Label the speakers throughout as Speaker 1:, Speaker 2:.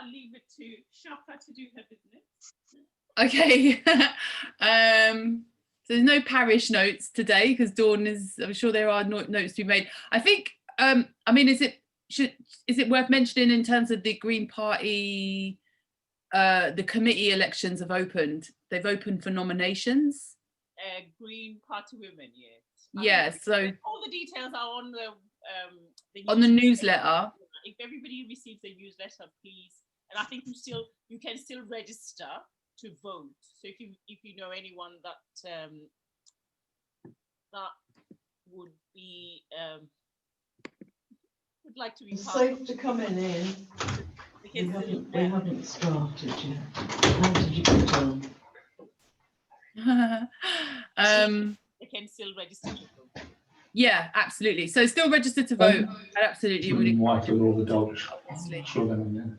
Speaker 1: I'll leave it to Shaka to do her business.
Speaker 2: Okay. So there's no parish notes today because Dawn is, I'm sure there are notes to be made. I think, I mean, is it worth mentioning in terms of the Green Party, the committee elections have opened. They've opened for nominations.
Speaker 1: Green Party women, yes.
Speaker 2: Yeah, so
Speaker 1: all the details are on
Speaker 2: the newsletter.
Speaker 1: If everybody receives the newsletter, please. And I think you can still register to vote. So if you know anyone that that would be would like to be
Speaker 3: It's
Speaker 1: part
Speaker 3: safe to come in. We haven't started yet. How did you get on?
Speaker 1: They can still register to vote.
Speaker 2: Yeah, absolutely. So still registered to vote. Absolutely.
Speaker 4: Really wife with all the dogs. Sure them in there.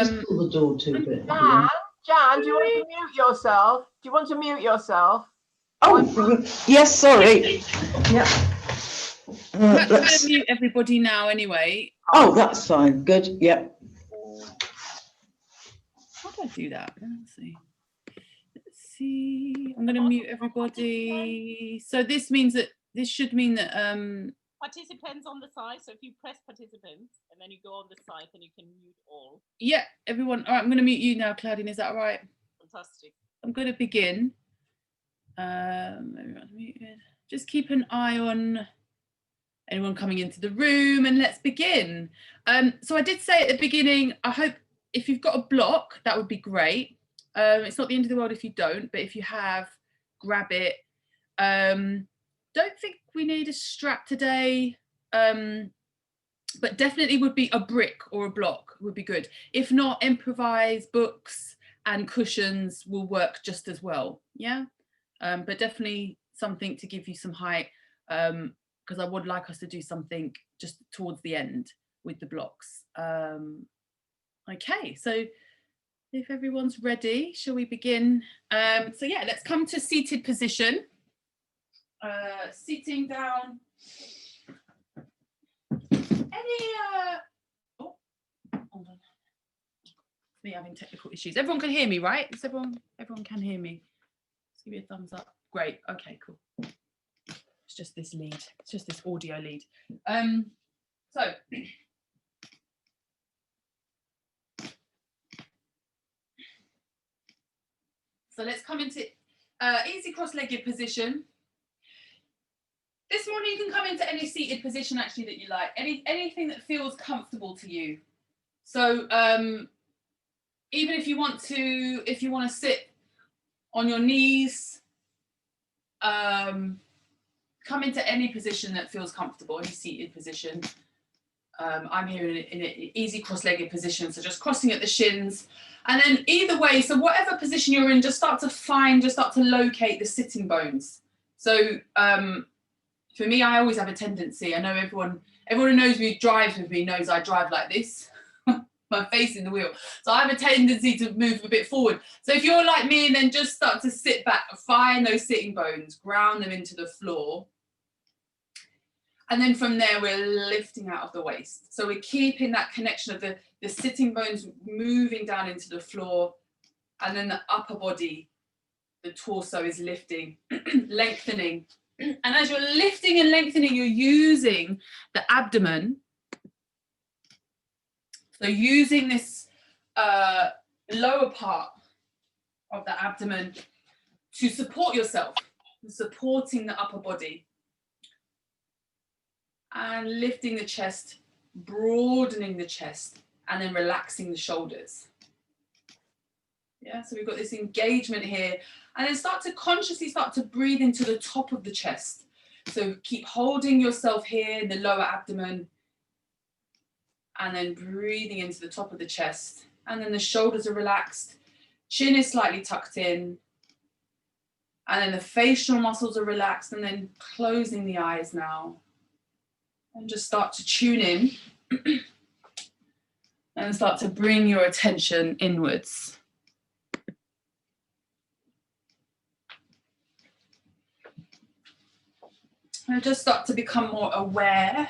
Speaker 3: Just pull the door to a bit.
Speaker 5: Jan, do you want to mute yourself? Do you want to mute yourself?
Speaker 3: Oh, yes, sorry. Yeah.
Speaker 2: I'm going to mute everybody now anyway.
Speaker 3: Oh, that's fine. Good. Yep.
Speaker 2: How do I do that? Let's see. I'm going to mute everybody. So this should mean that
Speaker 1: participants on the side. So if you press participants and then you go on the side, then you can mute all.
Speaker 2: Yeah, everyone. All right, I'm going to mute you now, Claudine. Is that all right?
Speaker 1: Fantastic. I'm
Speaker 2: going to begin. Everyone's muted. Just keep an eye on anyone coming into the room and let's begin. So I did say at the beginning, I hope if you've got a block, that would be great. It's not the end of the world if you don't, but if you have, grab it. Don't think we need a strap today, but definitely would be a brick or a block would be good. If not, improvise, books and cushions will work just as well. Yeah, but definitely something to give you some height, because I would like us to do something just towards the end with the blocks. Okay, so if everyone's ready, shall we begin? So yeah, let's come to seated position. Sitting down. Oh, hold on. Me having technical issues. Everyone can hear me, right? Everyone can hear me. Let's give you a thumbs up. Great. Okay, cool. It's just this lead. It's just this audio lead. So let's come into easy cross-legged position. This morning you can come into any seated position actually that you like, anything that feels comfortable to you. So even if you want to sit on your knees, come into any position that feels comfortable, any seated position. I'm here in an easy cross-legged position, so just crossing at the shins. And then either way, so whatever position you're in, just start to locate the sitting bones. So for me, I always have a tendency, I know everyone who knows me, drives with me, knows I drive like this, my face in the wheel. So I have a tendency to move a bit forward. So if you're like me, then just start to sit back, find those sitting bones, ground them into the floor. And then from there, we're lifting out of the waist. So we're keeping that connection of the sitting bones moving down into the floor. And then the upper body, the torso is lifting, lengthening. And as you're lifting and lengthening, you're using the abdomen. So using this lower part of the abdomen to support yourself, supporting the upper body. And lifting the chest, broadening the chest, and then relaxing the shoulders. Yeah, so we've got this engagement here. And then consciously start to breathe into the top of the chest. So keep holding yourself here in the lower abdomen. And then breathing into the top of the chest. And then the shoulders are relaxed. Chin is slightly tucked in. And then the facial muscles are relaxed. And then closing the eyes now. And just start to tune in. And start to bring your attention inwards. And just start to become more aware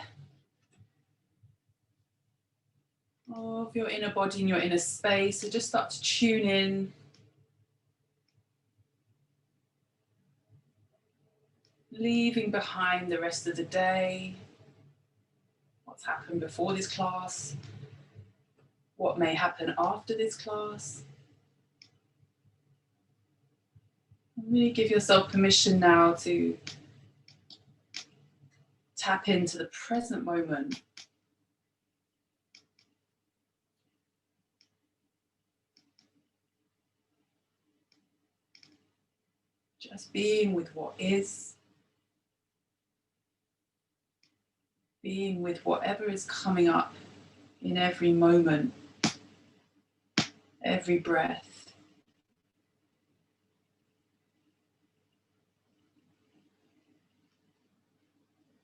Speaker 2: of your inner body and your inner space. So just start to tune in. Leaving behind the rest of the day, what's happened before this class, what may happen after this class. Really give yourself permission now to tap into the present moment. Just being with what is. Being with whatever is coming up in every moment, every breath.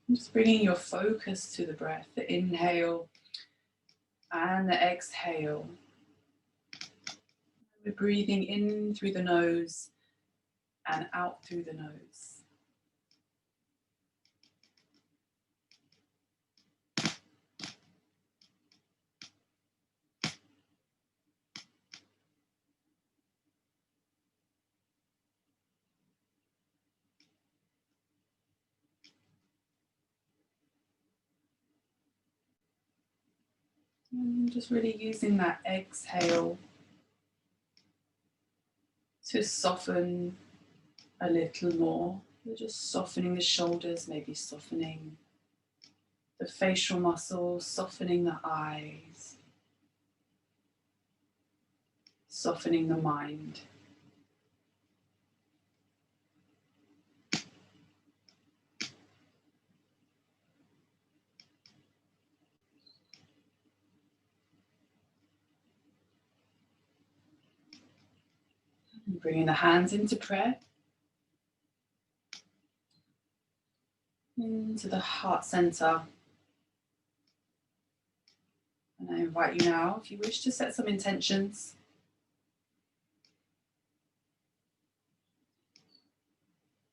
Speaker 2: Just bringing your focus to the breath, the inhale and the exhale. We're breathing in through the nose and out through the nose. And just really using that exhale to soften a little more. We're just softening the shoulders, maybe softening the facial muscles, softening the eyes, softening the mind. And bringing the hands into prayer, into the heart center. And I invite you now, if you wish, to set some intentions.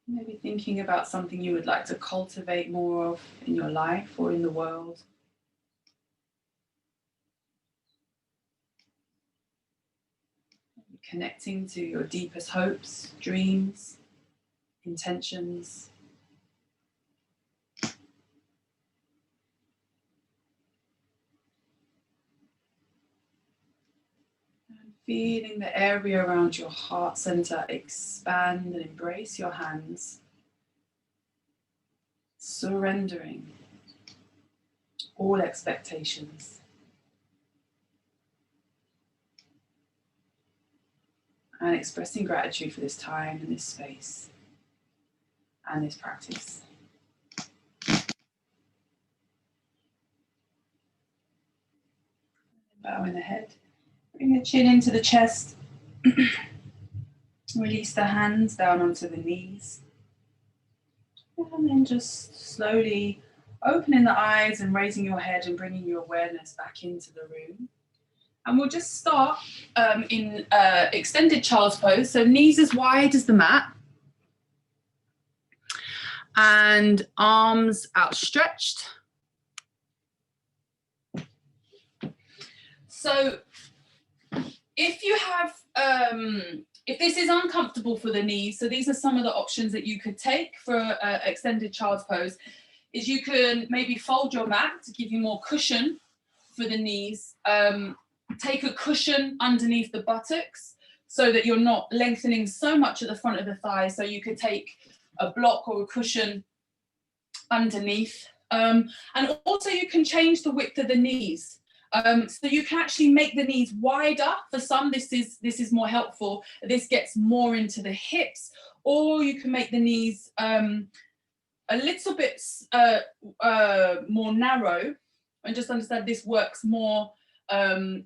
Speaker 2: Maybe thinking about something you would like to cultivate more of in your life or in the world. Connecting to your deepest hopes, dreams, intentions. And feeling the area around your heart center expand and embrace your hands. Surrendering all expectations. And expressing gratitude for this time and this space and this practice. Bowing the head. Bring the chin into the chest. Release the hands down onto the knees. And then just slowly opening the eyes and raising your head and bringing your awareness back into the room. And we'll just start in extended child's pose. So knees as wide as the mat. And arms outstretched. So if you have, if this is uncomfortable for the knees, so these are some of the options that you could take for extended child's pose, is you can maybe fold your mat to give you more cushion for the knees. Take a cushion underneath the buttocks so that you're not lengthening so much at the front of the thighs. So you could take a block or a cushion underneath. And also you can change the width of the knees. So you can actually make the knees wider. For some, this is more helpful. This gets more into the hips, or you can make the knees a little bit more narrow, and just understand this works more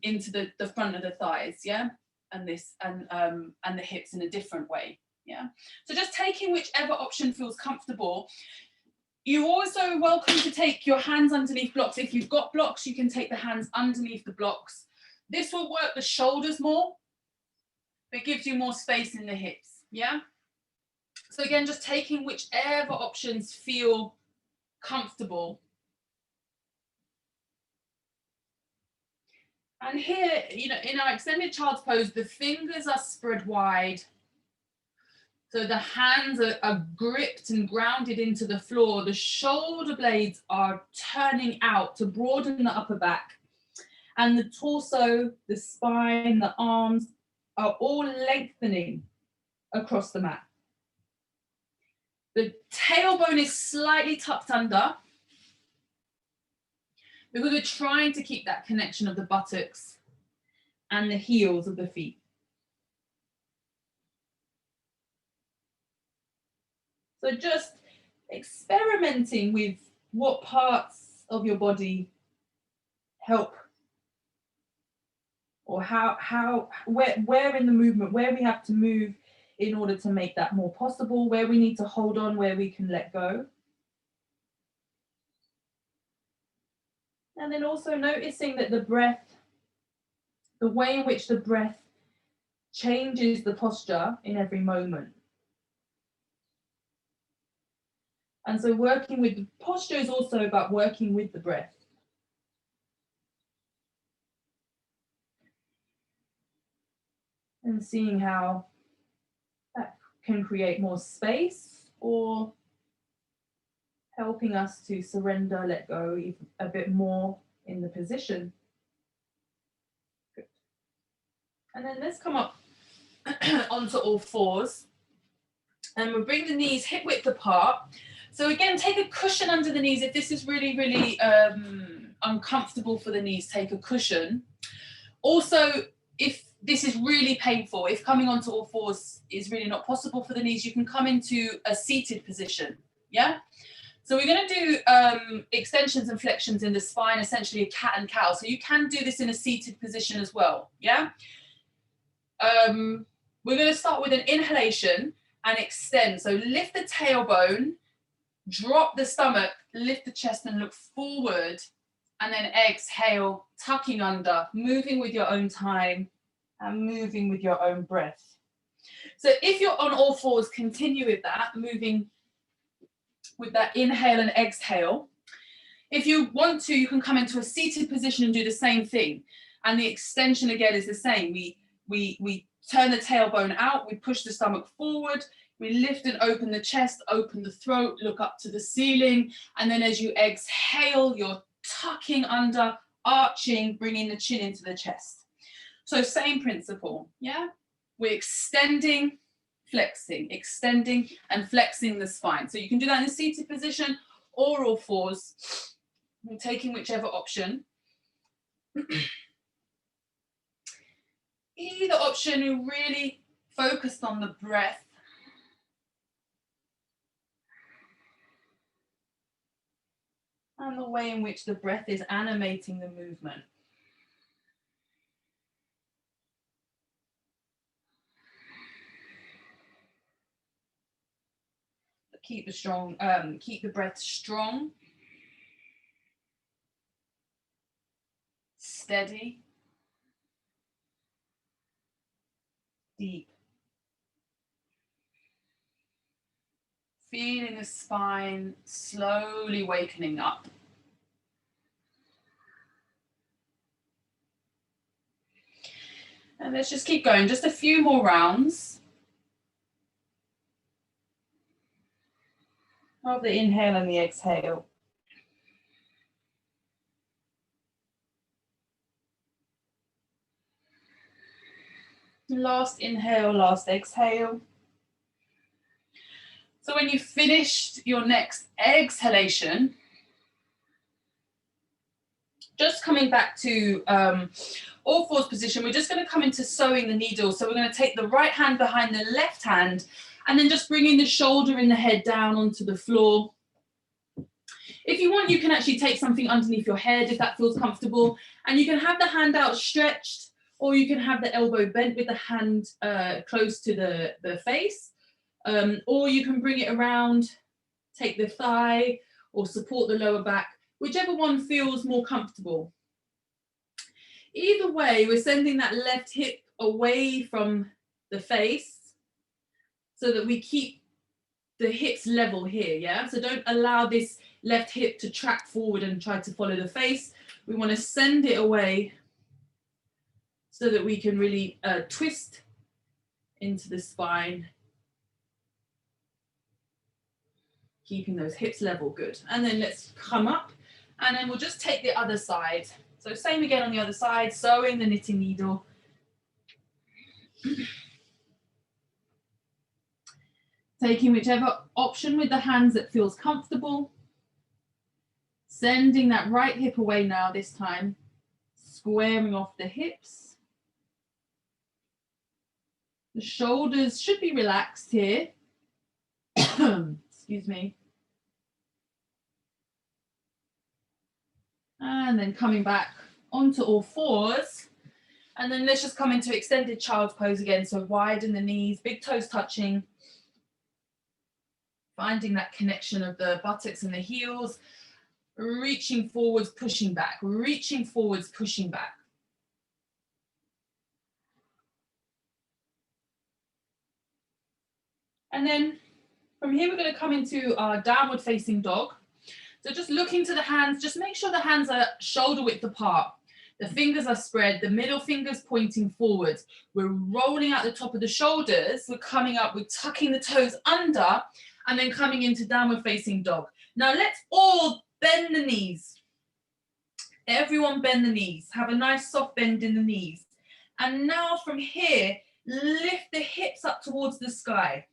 Speaker 2: into the front of the thighs, yeah, and the hips in a different way, yeah. So just taking whichever option feels comfortable. You're also welcome to take your hands underneath blocks. If you've got blocks, you can take the hands underneath the blocks. This will work the shoulders more. It gives you more space in the hips, yeah? So again, just taking whichever options feel comfortable. And here, you know, in our extended child's pose, the fingers are spread wide. So the hands are gripped and grounded into the floor. The shoulder blades are turning out to broaden the upper back. And the torso, the spine, the arms are all lengthening across the mat. The tailbone is slightly tucked under because we're trying to keep that connection of the buttocks and the heels of the feet. So just experimenting with what parts of your body help, or where in the movement, where we have to move in order to make that more possible, where we need to hold on, where we can let go. And then also noticing that the breath, the way in which the breath changes the posture in every moment. And so working with the posture is also about working with the breath. And seeing how that can create more space or helping us to surrender, let go even a bit more in the position. Good. And then let's come up onto all fours. And we'll bring the knees hip width apart. So again, take a cushion under the knees. If this is really, really uncomfortable for the knees, take a cushion. Also, if this is really painful, if coming onto all fours is really not possible for the knees, you can come into a seated position, yeah? So we're going to do extensions and flexions in the spine, essentially a cat and cow. So you can do this in a seated position as well, yeah? We're going to start with an inhalation and extend. So lift the tailbone, drop the stomach, lift the chest and look forward, and then exhale, tucking under, moving with your own time and moving with your own breath. So if you're on all fours, continue with that, moving with that inhale and exhale. If you want to, you can come into a seated position and do the same thing. And the extension again is the same. We turn the tailbone out, we push the stomach forward, we lift and open the chest, open the throat, look up to the ceiling. And then as you exhale, you're tucking under, arching, bringing the chin into the chest. So same principle, yeah? We're extending, flexing, extending and flexing the spine. So you can do that in a seated position or all fours. We're taking whichever option. Either option, you're really focused on the breath. And the way in which the breath is animating the movement. Keep the breath strong, steady, deep. Feeling the spine slowly wakening up. And let's just keep going, just a few more rounds of the inhale and the exhale. Last inhale, last exhale. So when you've finished your next exhalation, just coming back to all fours position, we're just going to come into sewing the needle. So we're going to take the right hand behind the left hand and then just bringing the shoulder and the head down onto the floor. If you want, you can actually take something underneath your head if that feels comfortable. And you can have the hand outstretched, or you can have the elbow bent with the hand close to the face. Or you can bring it around, take the thigh, or support the lower back, whichever one feels more comfortable. Either way, we're sending that left hip away from the face so that we keep the hips level here, yeah? So don't allow this left hip to track forward and try to follow the face. We want to send it away so that we can really twist into the spine, keeping those hips level. Good. And then let's come up, and then we'll just take the other side. So same again on the other side, sewing the knitting needle. Taking whichever option with the hands that feels comfortable. Sending that right hip away now this time. Squaring off the hips. The shoulders should be relaxed here. Excuse me. And then coming back onto all fours. And then let's just come into extended child's pose again. So widen the knees, big toes touching. Finding that connection of the buttocks and the heels. Reaching forwards, pushing back. Reaching forwards, pushing back. And then from here, we're going to come into our downward facing dog. So just looking to the hands, just make sure the hands are shoulder width apart. The fingers are spread, the middle fingers pointing forwards. We're rolling out the top of the shoulders. We're coming up, we're tucking the toes under and then coming into downward facing dog. Now let's all bend the knees. Everyone bend the knees. Have a nice soft bend in the knees. And now from here, lift the hips up towards the sky.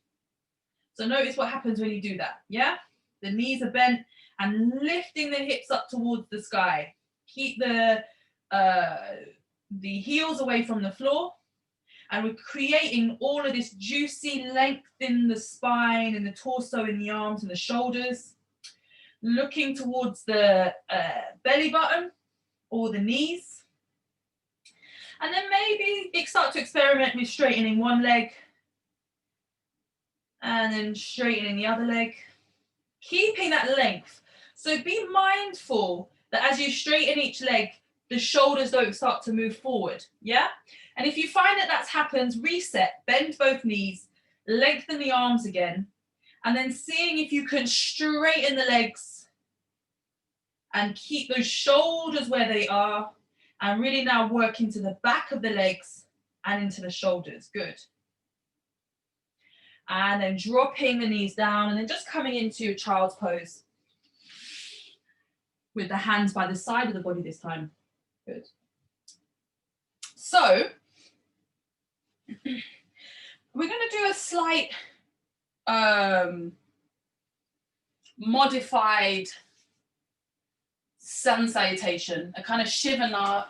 Speaker 2: So notice what happens when you do that, yeah? The knees are bent and lifting the hips up towards the sky. Keep the heels away from the floor. And we're creating all of this juicy length in the spine and the torso and the arms and the shoulders. Looking towards the belly button or the knees. And then maybe start to experiment with straightening one leg and then straightening the other leg. Keeping that length. So be mindful that as you straighten each leg, the shoulders don't start to move forward, yeah? And if you find that that happens, reset, bend both knees, lengthen the arms again, and then seeing if you can straighten the legs and keep those shoulders where they are, and really now work into the back of the legs and into the shoulders, good. And then dropping the knees down and then just coming into child's pose with the hands by the side of the body this time. Good. So we're going to do a slight modified sun salutation, a kind of Shivananda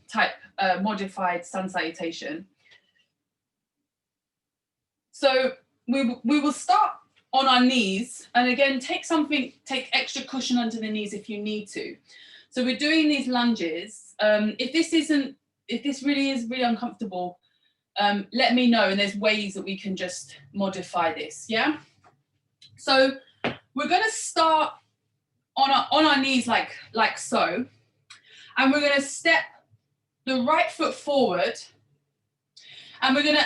Speaker 2: type modified sun salutation. So we will start on our knees, and again, take extra cushion under the knees if you need to. So we're doing these lunges. If this really is really uncomfortable, let me know, and there's ways that we can just modify this, yeah? So we're gonna start on our knees like so, and we're gonna step the right foot forward, and we're gonna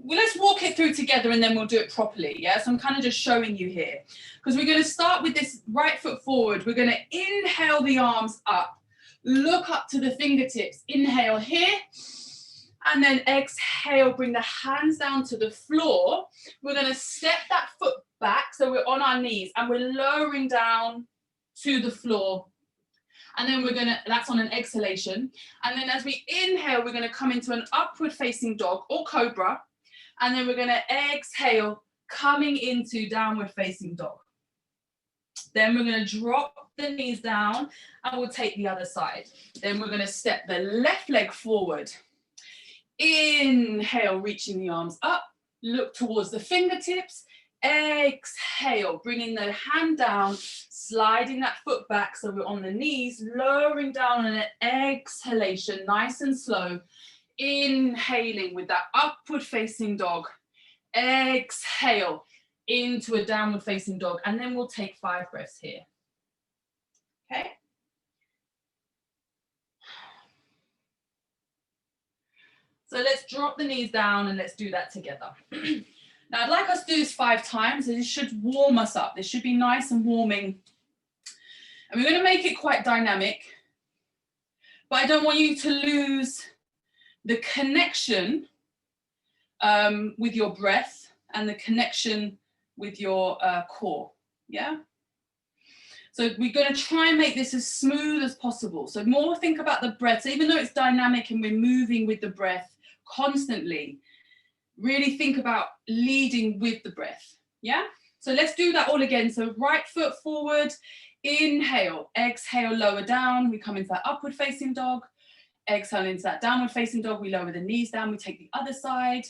Speaker 2: let's walk it through together and then we'll do it properly, yeah? So I'm kind of just showing you here, because we're gonna start with this right foot forward. We're gonna inhale the arms up, look up to the fingertips, inhale here, and then exhale, bring the hands down to the floor. We're gonna step that foot back, so we're on our knees, and we're lowering down to the floor. And then that's on an exhalation. And then as we inhale, we're gonna come into an upward facing dog or cobra. And then we're gonna exhale, coming into downward facing dog. Then we're gonna drop the knees down and we'll take the other side. Then we're gonna step the left leg forward. Inhale, reaching the arms up, look towards the fingertips. Exhale, bringing the hand down, sliding that foot back so we're on the knees, lowering down on an exhalation, nice and slow. Inhaling with that upward facing dog. Exhale into a downward facing dog, and then we'll take 5 breaths here. Okay? So let's drop the knees down and let's do that together. Now I'd like us to do this 5 times, and this should warm us up. This should be nice and warming. And we're going to make it quite dynamic. but I don't want you to lose the connection with your breath and the connection with your core, yeah? So we're going to try and make this as smooth as possible. So more think about the breath. So even though it's dynamic and we're moving with the breath constantly, really think about leading with the breath, yeah? So let's do that all again. So right foot forward, inhale, exhale, lower down. We come into that upward facing dog. Exhale into that downward facing dog. We lower the knees down. We take the other side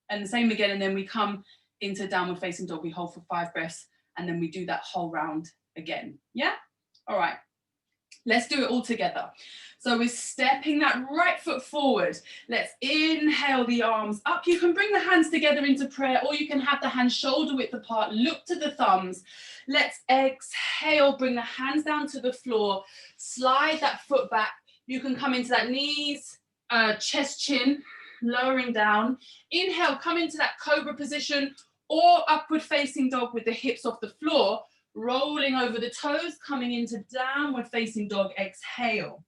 Speaker 2: and the same again. And then we come into downward facing dog. We hold for 5 breaths and then we do that whole round again. Yeah? All right. Let's do it all together. So we're stepping that right foot forward. Let's inhale the arms up. You can bring the hands together into prayer, or you can have the hands shoulder width apart. Look to the thumbs. Let's exhale, bring the hands down to the floor. Slide that foot back. You can come into that knees, chest, chin, lowering down. Inhale, come into that cobra position or upward facing dog with the hips off the floor. Rolling over the toes, coming into downward facing dog, exhale.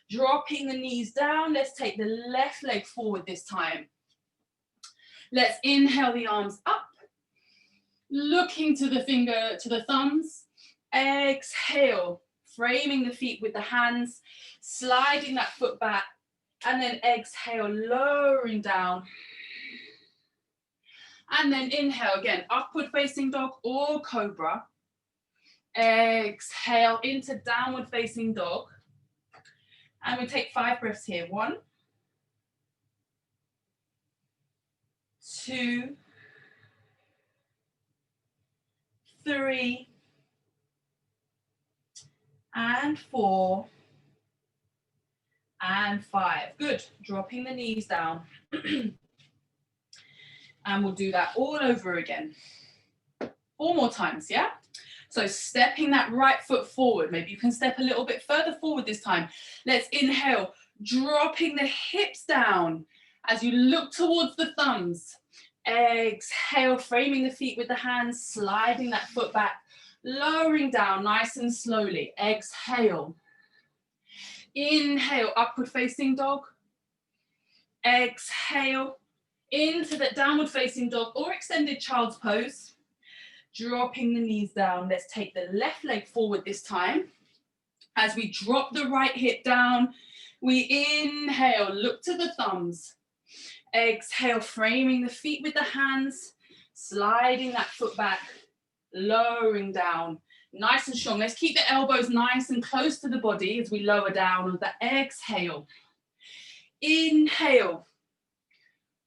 Speaker 2: Dropping the knees down, let's take the left leg forward this time. Let's inhale the arms up, looking to the thumbs. Exhale, framing the feet with the hands, sliding that foot back, and then exhale, lowering down. And then inhale again, upward facing dog or cobra. Exhale into downward facing dog. And we take 5 breaths here. 1, 2, 3, and 4, and 5. Good. Dropping the knees down. And we'll do that all over again. 4 more times, yeah? So stepping that right foot forward. Maybe you can step a little bit further forward this time. Let's inhale, dropping the hips down as you look towards the thumbs. Exhale, framing the feet with the hands, sliding that foot back, lowering down nice and slowly. Exhale. Inhale, upward facing dog. Exhale into that downward facing dog or extended child's pose. Dropping the knees down. Let's take the left leg forward this time. As we drop the right hip down, we inhale, look to the thumbs. Exhale, framing the feet with the hands, sliding that foot back, lowering down. Nice and strong. Let's keep the elbows nice and close to the body as we lower down with the exhale. Inhale,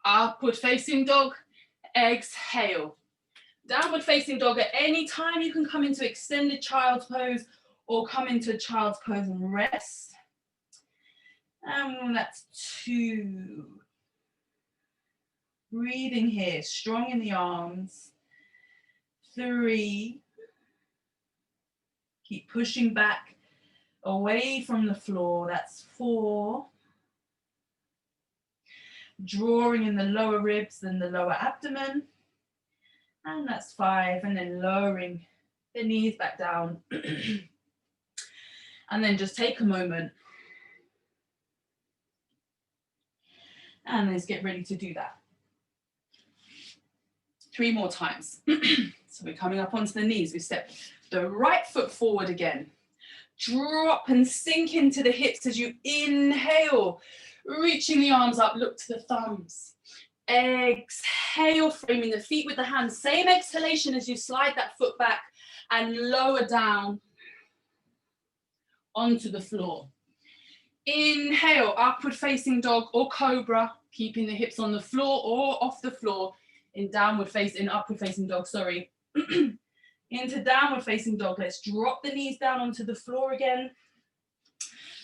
Speaker 2: upward facing dog. Exhale. Downward facing dog. At any time you can come into extended child's pose or come into child's pose and rest. And that's 2. Breathing here, strong in the arms. 3. Keep pushing back away from the floor. That's 4. Drawing in the lower ribs and the lower abdomen. And that's 5, and then lowering the knees back down. And then just take a moment. And let's get ready to do that. 3 more times. So we're coming up onto the knees. We step the right foot forward again. Drop and sink into the hips as you inhale. Reaching the arms up, look to the thumbs. Exhale, framing the feet with the hands. Same exhalation as you slide that foot back and lower down onto the floor. Inhale, upward facing dog or cobra, keeping the hips on the floor or off the floor in upward facing dog, sorry. Into downward facing dog. Let's drop the knees down onto the floor again.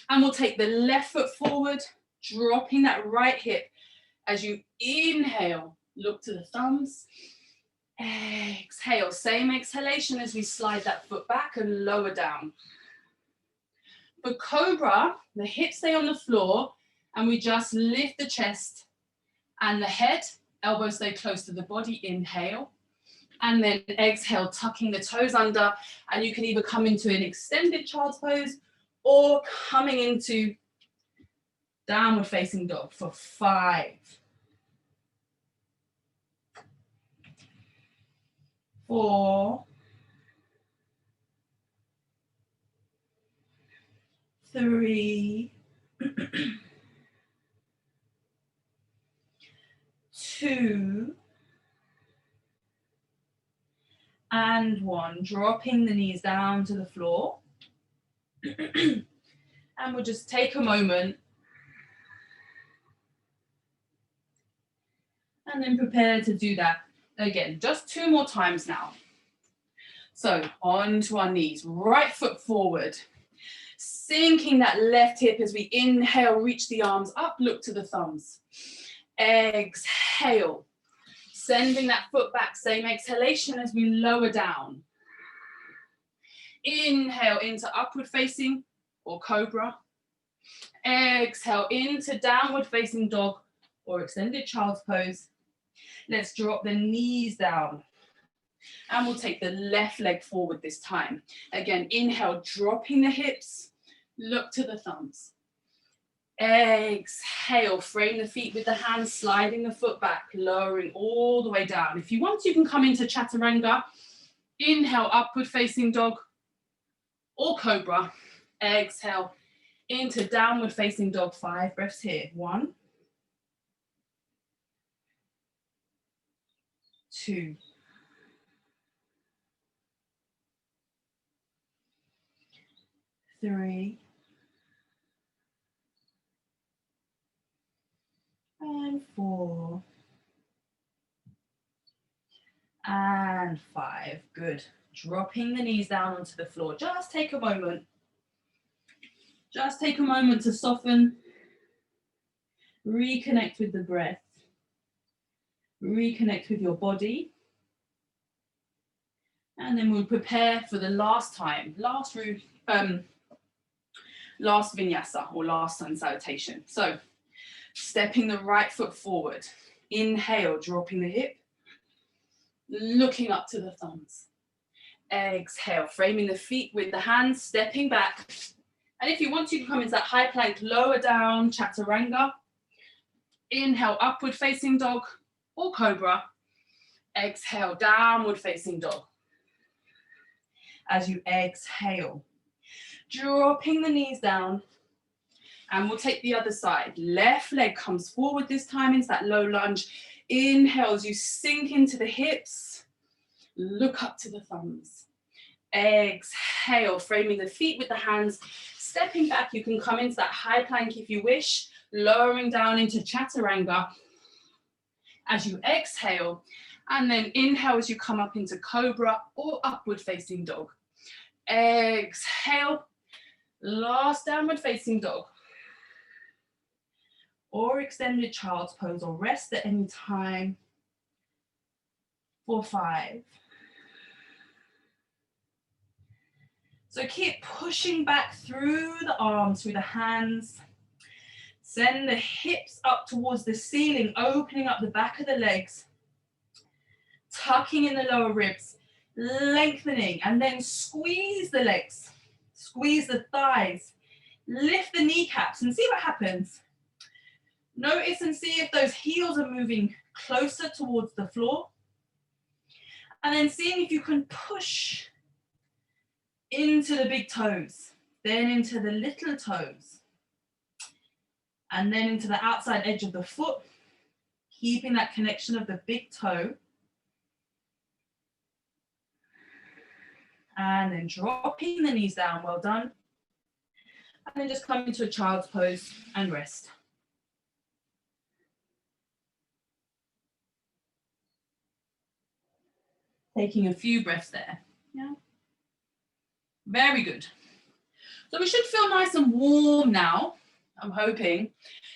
Speaker 2: And we'll take the left foot forward, dropping that right hip. As you inhale, look to the thumbs. Exhale, same exhalation as we slide that foot back and lower down. For Cobra, the hips stay on the floor and we just lift the chest and the head, elbows stay close to the body, inhale. And then exhale, tucking the toes under, and you can either come into an extended child's pose or coming into Downward facing dog for 5, 4, 3, 2, and 1. Dropping the knees down to the floor. And we'll just take a moment and then prepare to do that again. Just 2 more times now. So onto our knees, right foot forward. Sinking that left hip as we inhale, reach the arms up, look to the thumbs. Exhale, sending that foot back, same exhalation as we lower down. Inhale into upward facing or cobra. Exhale into downward facing dog or extended child's pose. Let's drop the knees down. And we'll take the left leg forward this time. Again, inhale, dropping the hips, look to the thumbs. Exhale, frame the feet with the hands, sliding the foot back, lowering all the way down. If you want, you can come into Chaturanga. Inhale, upward facing dog or cobra. Exhale into downward facing dog. 5 breaths here. 1, 2, 3, and 4, and 5. Good. Dropping the knees down onto the floor. Just take a moment. Just take a moment to soften. Reconnect with the breath. Reconnect with your body. And then we'll prepare for the last time, last vinyasa or last sun salutation. So stepping the right foot forward. Inhale, dropping the hip. Looking up to the thumbs. Exhale, framing the feet with the hands, stepping back. And if you want to, you can come into that high plank, lower down, Chaturanga. Inhale, upward facing dog or cobra. Exhale, downward facing dog. As you exhale, dropping the knees down. And we'll take the other side. Left leg comes forward this time into that low lunge. Inhale as you sink into the hips. Look up to the thumbs. Exhale, framing the feet with the hands. Stepping back, you can come into that high plank if you wish. Lowering down into Chaturanga. As you exhale, and then inhale as you come up into cobra or upward facing dog. Exhale, last downward facing dog. Or extended child's pose, or rest at any time for 5. So keep pushing back through the arms, through the hands. Send the hips up towards the ceiling, opening up the back of the legs. Tucking in the lower ribs, lengthening, and then squeeze the legs. Squeeze the thighs. Lift the kneecaps and see what happens. Notice and see if those heels are moving closer towards the floor. And then seeing if you can push into the big toes, then into the little toes, and then into the outside edge of the foot, keeping that connection of the big toe. And then dropping the knees down, well done. And then just come into a child's pose and rest. Taking a few breaths there. Yeah. Very good. So we should feel nice and warm now. I'm hoping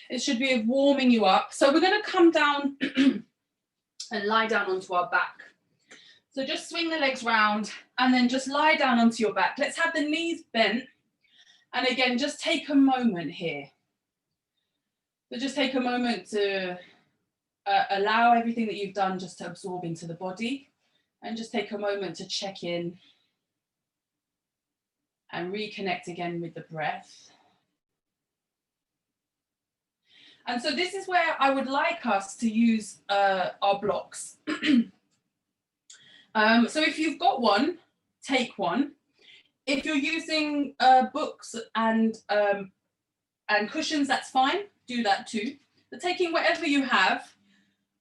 Speaker 2: it should be warming you up. So we're going to come down and lie down onto our back. So just swing the legs round and then just lie down onto your back. Let's have the knees bent. And again, just take a moment here. So just take a moment to allow everything that you've done just to absorb into the body. And just take a moment to check in and reconnect again with the breath. And so this is where I would like us to use our blocks. So if you've got one, take one. If you're using books and cushions, that's fine. Do that too. But taking whatever you have.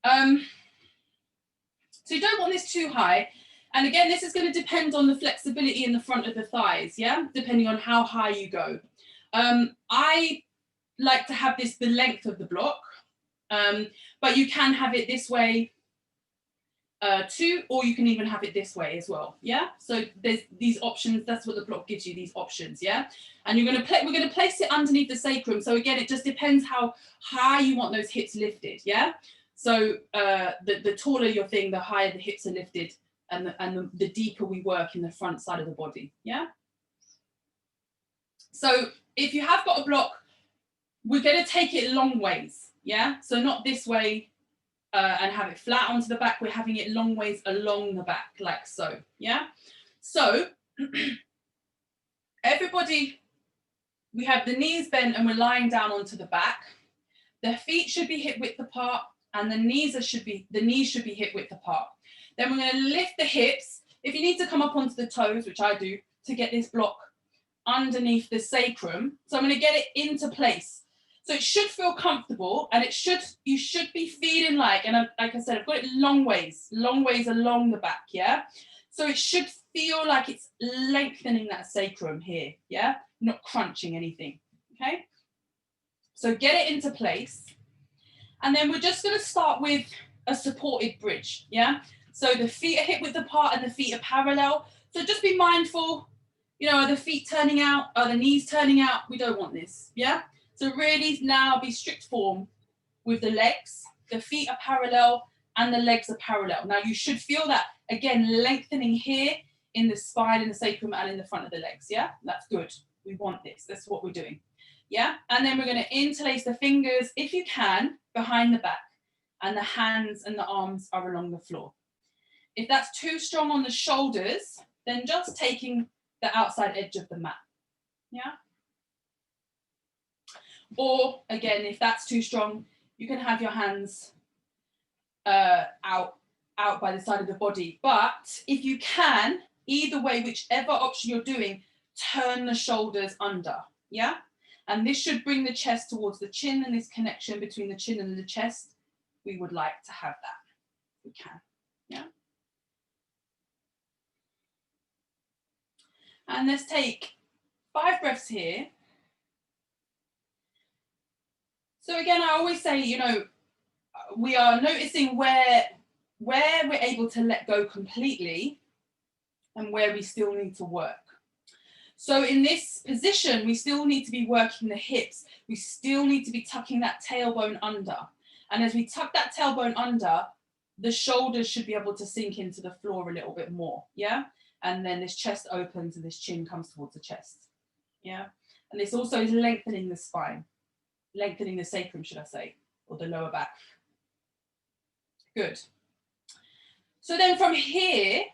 Speaker 2: So you don't want this too high. And again, this is going to depend on the flexibility in the front of the thighs, yeah? Depending on how high you go. I like to have this the length of the block, but you can have it this way too, or you can even have it this way as well, yeah? So there's these options, that's what the block gives you, these options, yeah? And we're going to place it underneath the sacrum. So again, it just depends how high you want those hips lifted, yeah? So the taller your thing, the higher the hips are lifted, and the deeper we work in the front side of the body, yeah? So if you have got a block, we're going to take it long ways, yeah? So not this way and have it flat onto the back. We're having it long ways along the back, like so, yeah? So everybody, we have the knees bent and we're lying down onto the back. The feet should be hip width apart, and the knees should be hip width apart. Then we're going to lift the hips. If you need to come up onto the toes, which I do, to get this block underneath the sacrum. So I'm going to get it into place. So it should feel comfortable, and you should be feeling like, and like I said, I've got it long ways along the back, yeah? So it should feel like it's lengthening that sacrum here, yeah? Not crunching anything, okay? So get it into place. And then we're just going to start with a supported bridge, yeah? So the feet are hip width apart and the feet are parallel. So just be mindful, you know, are the feet turning out? Are the knees turning out? We don't want this, yeah? So really now be strict form with the legs. The feet are parallel and the legs are parallel. Now you should feel that, again, lengthening here in the spine, in the sacrum, and in the front of the legs, yeah? That's good. We want this. That's what we're doing, yeah? And then we're going to interlace the fingers, if you can, behind the back, and the hands and the arms are along the floor. If that's too strong on the shoulders, then just taking the outside edge of the mat, yeah? Or again, if that's too strong, you can have your hands out by the side of the body. But if you can, either way, whichever option you're doing, turn the shoulders under, yeah? And this should bring the chest towards the chin, and this connection between the chin and the chest, we would like to have that. We can, yeah? And let's take 5 breaths here. So again, I always say, you know, we are noticing where we're able to let go completely and where we still need to work. So in this position, we still need to be working the hips. We still need to be tucking that tailbone under. And as we tuck that tailbone under, the shoulders should be able to sink into the floor a little bit more, yeah? And then this chest opens and this chin comes towards the chest, yeah? And this also is lengthening the spine, lengthening the sacrum, should I say, or the lower back. Good. So then from here,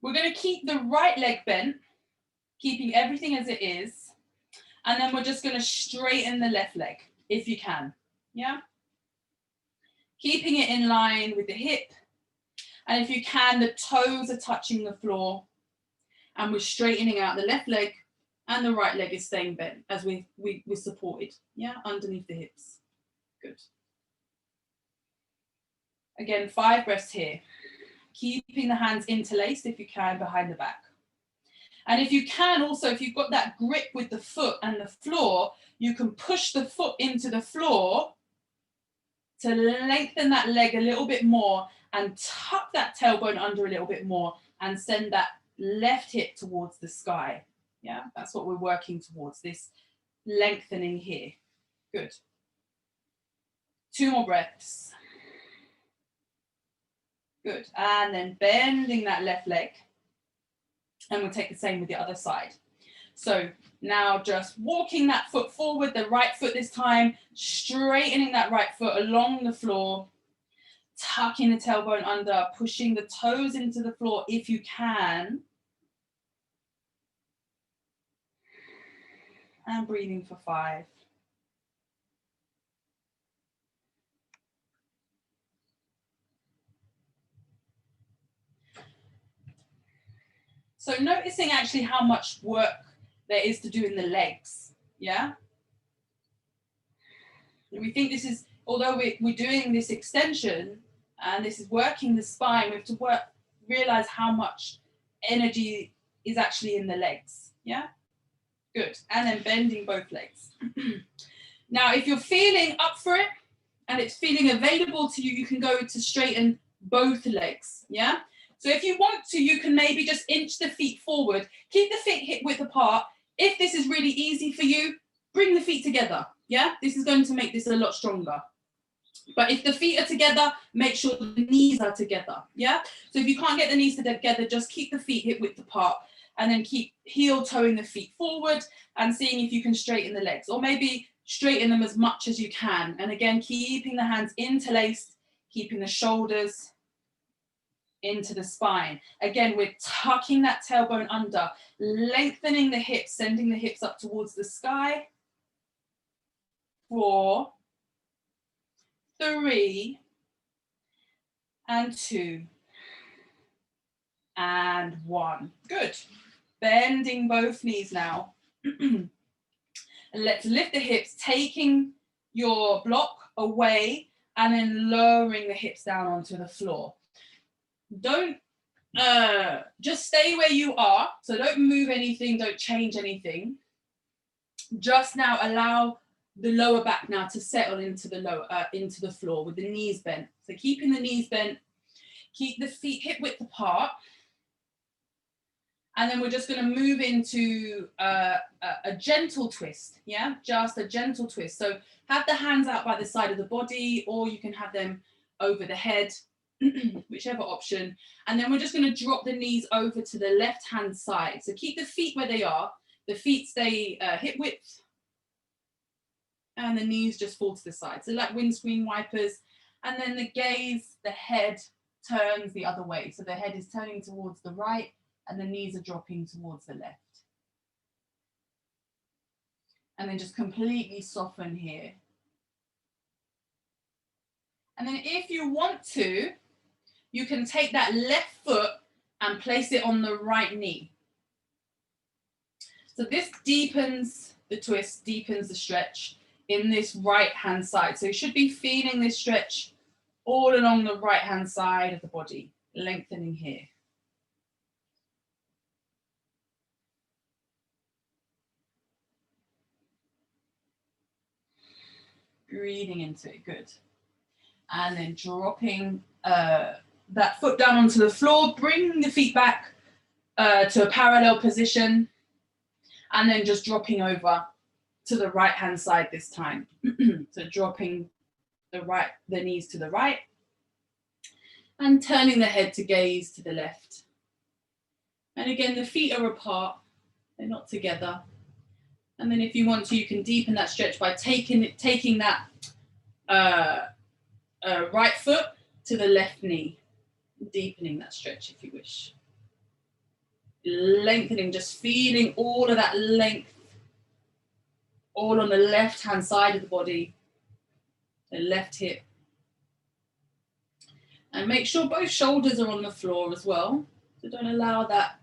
Speaker 2: we're going to keep the right leg bent, keeping everything as it is. And then we're just going to straighten the left leg, if you can, yeah? Keeping it in line with the hip. And if you can, the toes are touching the floor. And we're straightening out the left leg, and the right leg is staying bent as we're supported, yeah, underneath the hips. Good. Again, 5 breaths here. Keeping the hands interlaced, if you can, behind the back. And if you can also, if you've got that grip with the foot and the floor, you can push the foot into the floor to lengthen that leg a little bit more and tuck that tailbone under a little bit more and send that left hip towards the sky. Yeah, that's what we're working towards, this lengthening here. Good. 2 more breaths. Good. And then bending that left leg. And we'll take the same with the other side. So now just walking that foot forward, the right foot this time, straightening that right foot along the floor, tucking the tailbone under, pushing the toes into the floor if you can. And breathing for 5. So noticing actually how much work there is to do in the legs, yeah? And we think this is, although we're doing this extension and this is working the spine, we have to realize how much energy is actually in the legs, yeah? Good, and then bending both legs. Now, if you're feeling up for it and it's feeling available to you, you can go to straighten both legs, yeah? So if you want to, you can maybe just inch the feet forward, keep the feet hip width apart. If this is really easy for you, bring the feet together, yeah? This is going to make this a lot stronger. But if the feet are together, make sure the knees are together, yeah? So if you can't get the knees together, just keep the feet hip width apart and then keep heel toeing the feet forward and seeing if you can straighten the legs, or maybe straighten them as much as you can. And again, keeping the hands interlaced, keeping the shoulders into the spine. Again, we're tucking that tailbone under, lengthening the hips, sending the hips up towards the sky. 4, 3, and 2, and 1. Good. Bending both knees now. And let's lift the hips, taking your block away and then lowering the hips down onto the floor. Don't just stay where you are. So don't move anything, don't change anything. Just now allow the lower back now to settle into the floor with the knees bent. So keeping the knees bent, keep the feet hip width apart. And then we're just going to move into a gentle twist, yeah? Just a gentle twist. So have the hands out by the side of the body, or you can have them over the head, whichever option. And then we're just going to drop the knees over to the left-hand side. So keep the feet where they are. The feet stay hip width. And the knees just fall to the side. So like windscreen wipers. And then the gaze, the head turns the other way. So the head is turning towards the right and the knees are dropping towards the left. And then just completely soften here. And then if you want to, you can take that left foot and place it on the right knee. So this deepens the twist, deepens the stretch in this right hand side. So you should be feeling this stretch all along the right hand side of the body, lengthening here. Breathing into it, good. And then dropping that foot down onto the floor, bring the feet back to a parallel position, and then just dropping over to the right hand side this time. So dropping the knees to the right and turning the head to gaze to the left. And again, the feet are apart, they're not together. And then if you want to, you can deepen that stretch by taking that right foot to the left knee, deepening that stretch if you wish. Lengthening, just feeling all of that length, all on the left-hand side of the body, the left hip. And make sure both shoulders are on the floor as well. So don't allow that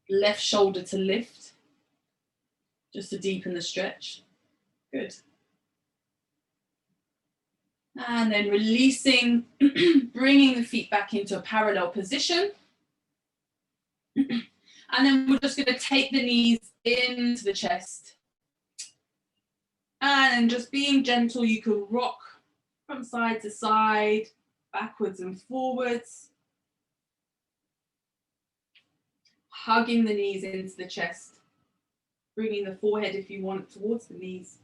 Speaker 2: left shoulder to lift, just to deepen the stretch. Good. And then releasing, bringing the feet back into a parallel position. And then we're just going to take the knees into the chest. And just being gentle, you can rock from side to side, backwards and forwards. Hugging the knees into the chest, bringing the forehead, if you want, towards the knees.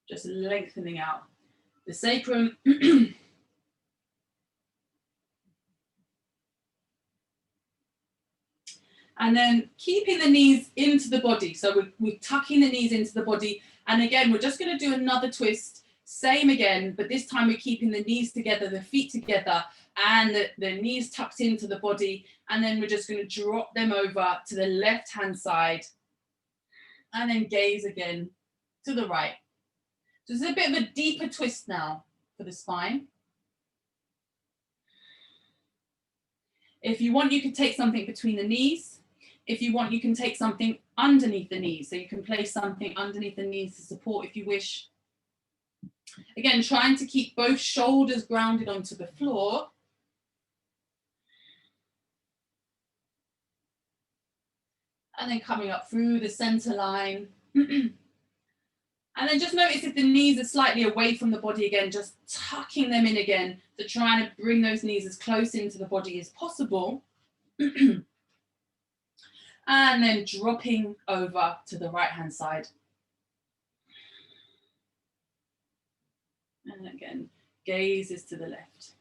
Speaker 2: Just lengthening out the sacrum. And then keeping the knees into the body. So we're tucking the knees into the body. And again, we're just going to do another twist. Same again, but this time we're keeping the knees together, the feet together, and the knees tucked into the body. And then we're just going to drop them over to the left-hand side. And then gaze again to the right. So it's a bit of a deeper twist now for the spine. If you want, you can take something between the knees. If you want, you can take something underneath the knees. So you can place something underneath the knees to support if you wish. Again, trying to keep both shoulders grounded onto the floor. And then coming up through the center line. And then just notice if the knees are slightly away from the body again, just tucking them in again to try and bring those knees as close into the body as possible. And then dropping over to the right-hand side. And again, gaze is to the left.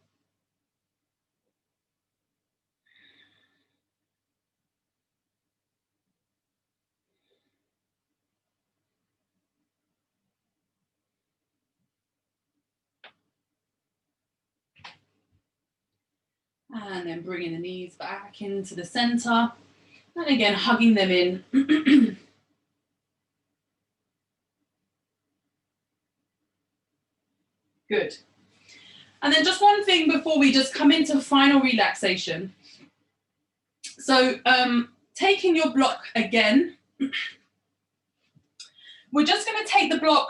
Speaker 2: And then bringing the knees back into the center. And again, hugging them in. Good. And then just one thing before we just come into final relaxation. So taking your block again, we're just going to take the block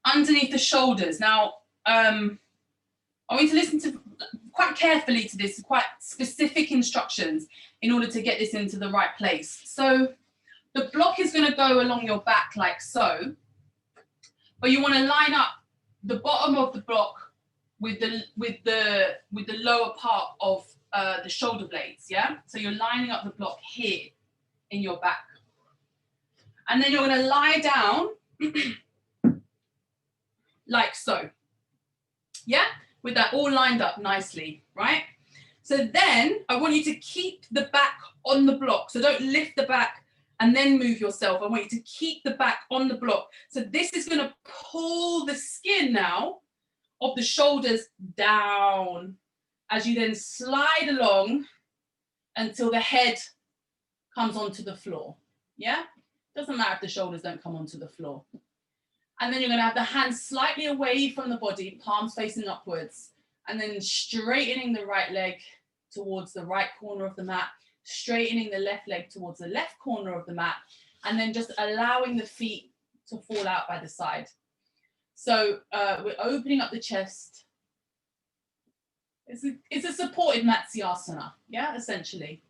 Speaker 2: underneath the shoulders. Now, I want you to listen to quite carefully to this, quite specific instructions in order to get this into the right place. So the block is going to go along your back like so, but you want to line up the bottom of the block with the lower part of the shoulder blades, yeah? So you're lining up the block here in your back. And then you're going to lie down like so, yeah? With that all lined up nicely, right? So then I want you to keep the back on the block. So don't lift the back and then move yourself. I want you to keep the back on the block. So this is going to pull the skin now of the shoulders down as you then slide along until the head comes onto the floor, yeah? Doesn't matter if the shoulders don't come onto the floor. And then you're going to have the hands slightly away from the body, palms facing upwards, and then straightening the right leg towards the right corner of the mat, straightening the left leg towards the left corner of the mat, and then just allowing the feet to fall out by the side. So we're opening up the chest. It's a supported Matsyasana, yeah, essentially.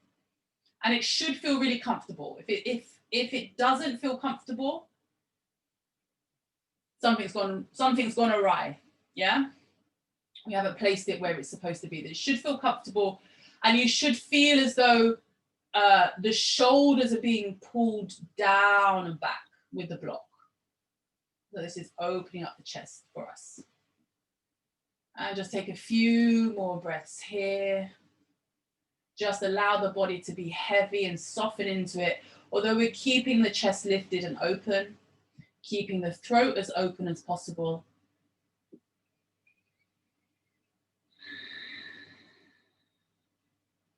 Speaker 2: And it should feel really comfortable. If it doesn't feel comfortable, something's gone awry, yeah? We haven't placed it where it's supposed to be. It should feel comfortable, and you should feel as though the shoulders are being pulled down and back with the block. So this is opening up the chest for us. And just take a few more breaths here. Just allow the body to be heavy and soften into it, although we're keeping the chest lifted and open, keeping the throat as open as possible.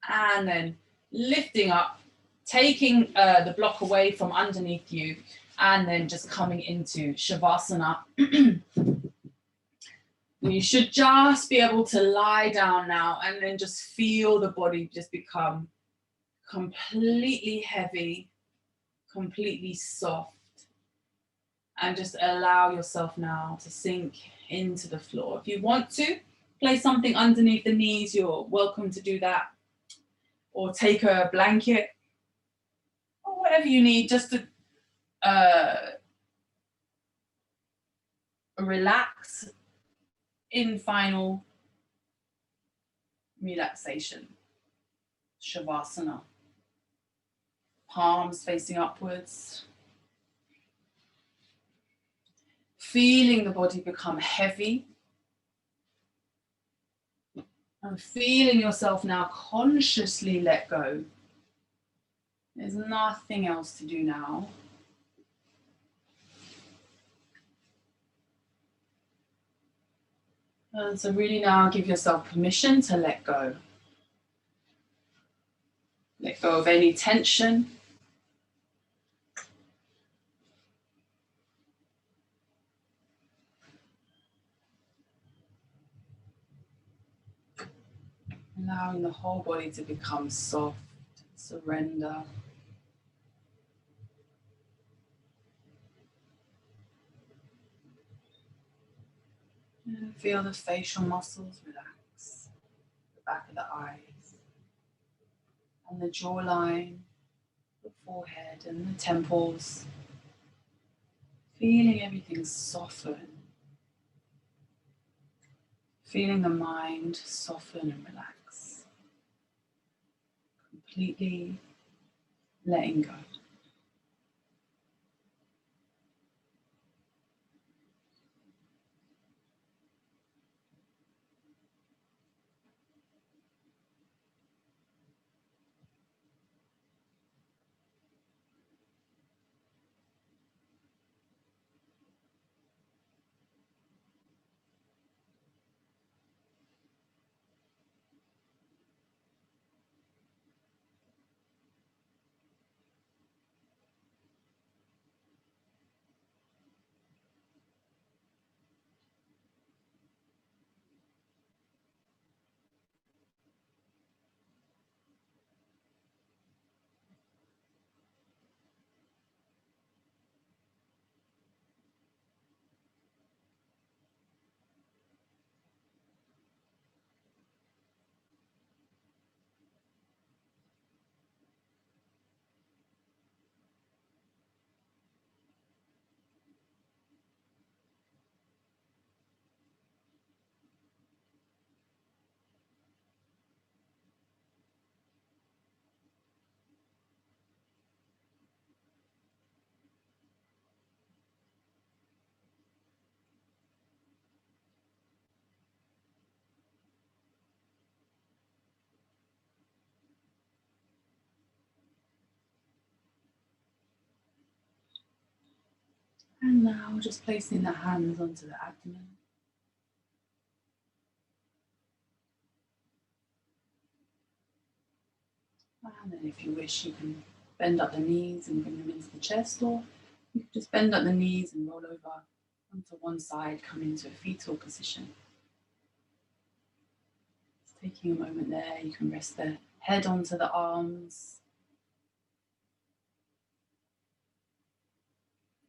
Speaker 2: And then lifting up, taking the block away from underneath you, and then just coming into Shavasana. You should just be able to lie down now and then just feel the body just become completely heavy, completely soft, and just allow yourself now to sink into the floor. If you want to place something underneath the knees, you're welcome to do that, or take a blanket or whatever you need just to relax in final relaxation. Shavasana. Palms facing upwards. Feeling the body become heavy. And feeling yourself now consciously let go. There's nothing else to do now. And so really now give yourself permission to let go. Let go of any tension. Allowing the whole body to become soft, surrender. And feel the facial muscles relax, the back of the eyes, and the jawline, the forehead, and the temples. Feeling everything soften. Feeling the mind soften and relax. Completely letting go. And now just placing the hands onto the abdomen. And then if you wish, you can bend up the knees and bring them into the chest, or you can just bend up the knees and roll over onto one side, come into a fetal position. Just taking a moment there, you can rest the head onto the arms.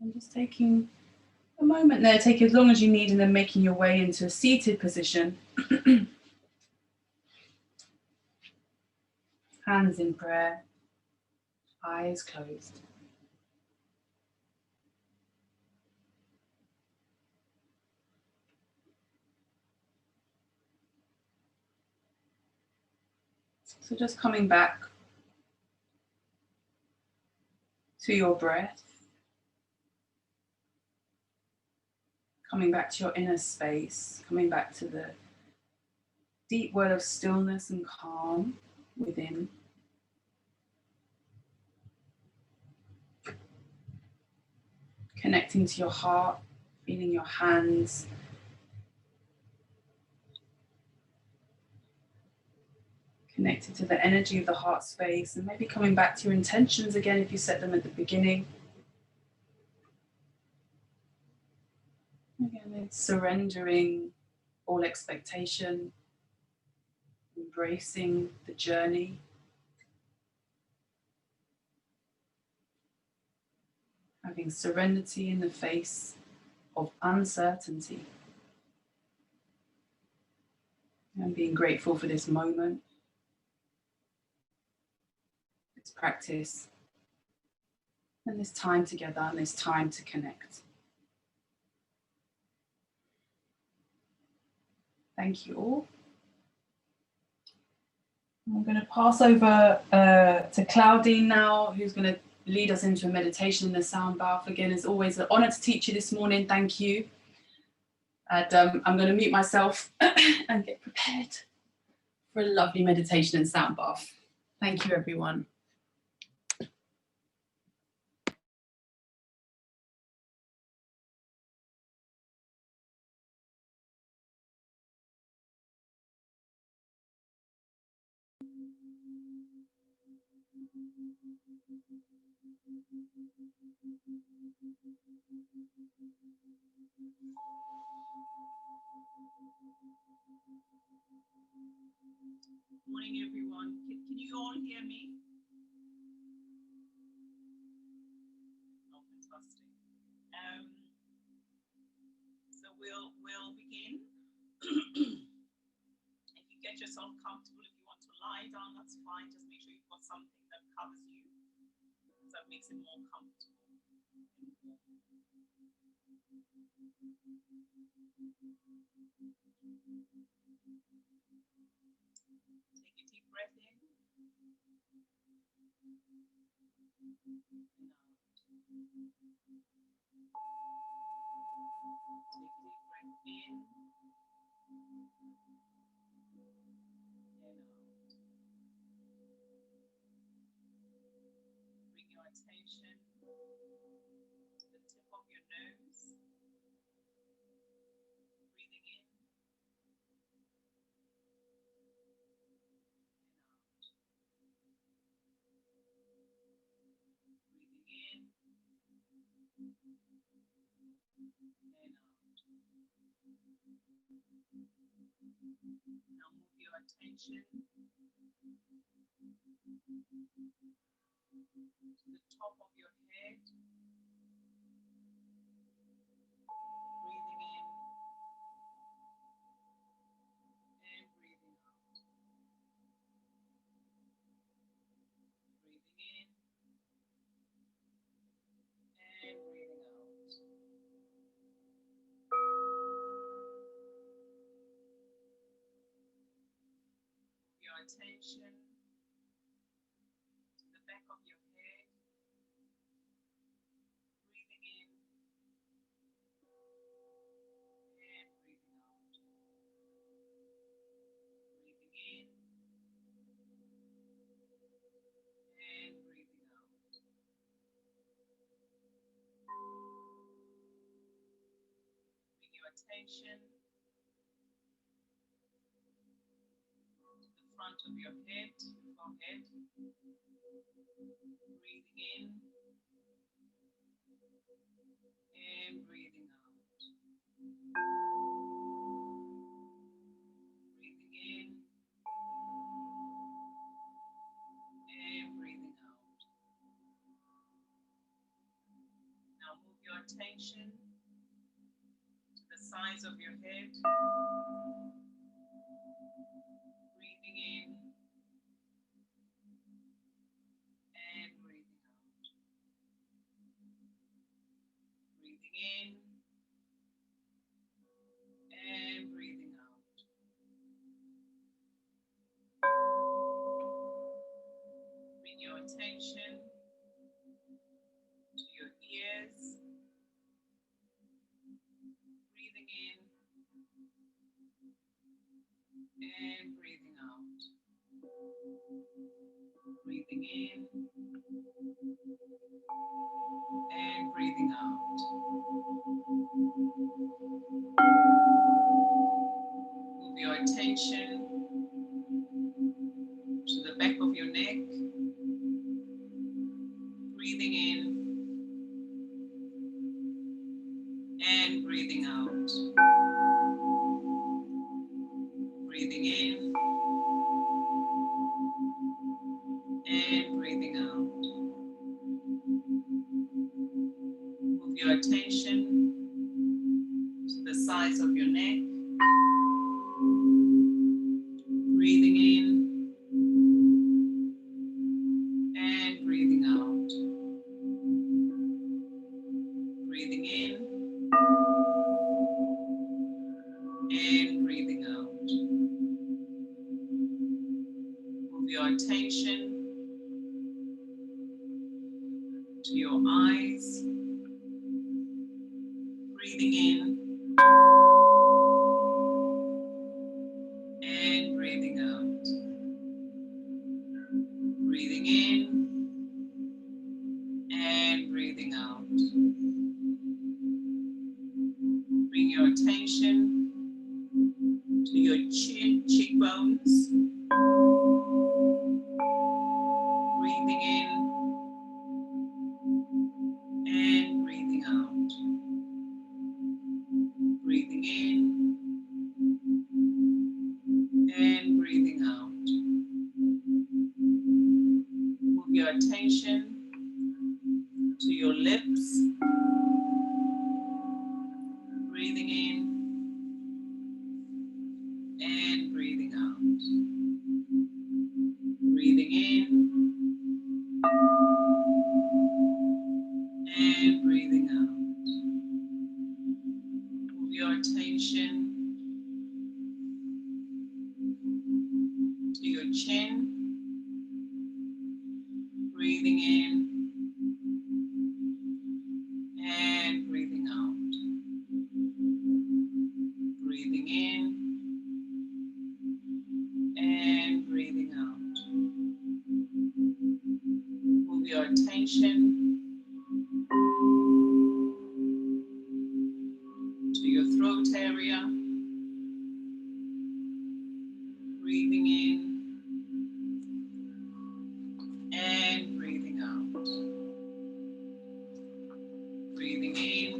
Speaker 2: And just taking a moment there, take as long as you need, and then making your way into a seated position. Hands in prayer, eyes closed. So just coming back to your breath, coming back to your inner space, coming back to the deep well of stillness and calm within. Connecting to your heart, feeling your hands. Connected to the energy of the heart space, and maybe coming back to your intentions again if you set them at the beginning. Again, it's surrendering all expectation, embracing the journey. Having serenity in the face of uncertainty. And being grateful for this moment, this practice, and this time together, and this time to connect. Thank you all. I'm going to pass over to Claudine now, who's going to lead us into a meditation in the sound bath. Again, it's always an honor to teach you this morning. Thank you. And I'm going to mute myself and get prepared for a lovely meditation and sound bath. Thank you, everyone.
Speaker 1: Morning, everyone. Can you all hear me? Oh, fantastic. So we'll begin. If you get yourself comfortable, if you want to lie down, that's fine. Just make sure you've got something that covers you, so that makes it more comfortable. Take a deep breath in. Take a deep breath in. And out. Bring your attention to the tip of your nose. Breathing in and out. Breathing in and out. Now move your attention to the top of your head. Breathing in and breathing out. Breathing in and breathing out. Your attention to the back of your head. Breathing in and breathing out. Breathing in and breathing out. Bring your attention to the front of your head, forehead. Breathing in and breathing out. Breathing in and breathing out. Now move your attention to the sides of your head. Breathing in and breathing out. Breathing in and breathing out. Bring your attention to your ears. Breathing in and breathing out. Breathing in and breathing out. Move your attention to the back of your neck. Breathing in and breathing out. Breathing in and breathing out. Move your attention to the sides of your neck. Breathing in and breathing out. Breathing in and breathing out. Move your attention to your eyes. Breathing in and breathing out. Breathing in and breathing out. Bring your attention to your chin, cheekbones. Breathing in and breathing out. Breathing in and breathing out. lips. Breathing in and breathing out. Breathing in and breathing out. Move your attention to your chin. Breathing in and breathing out. Breathing in and breathing out. Move your attention to your throat area. Breathing in and breathing out. Breathing in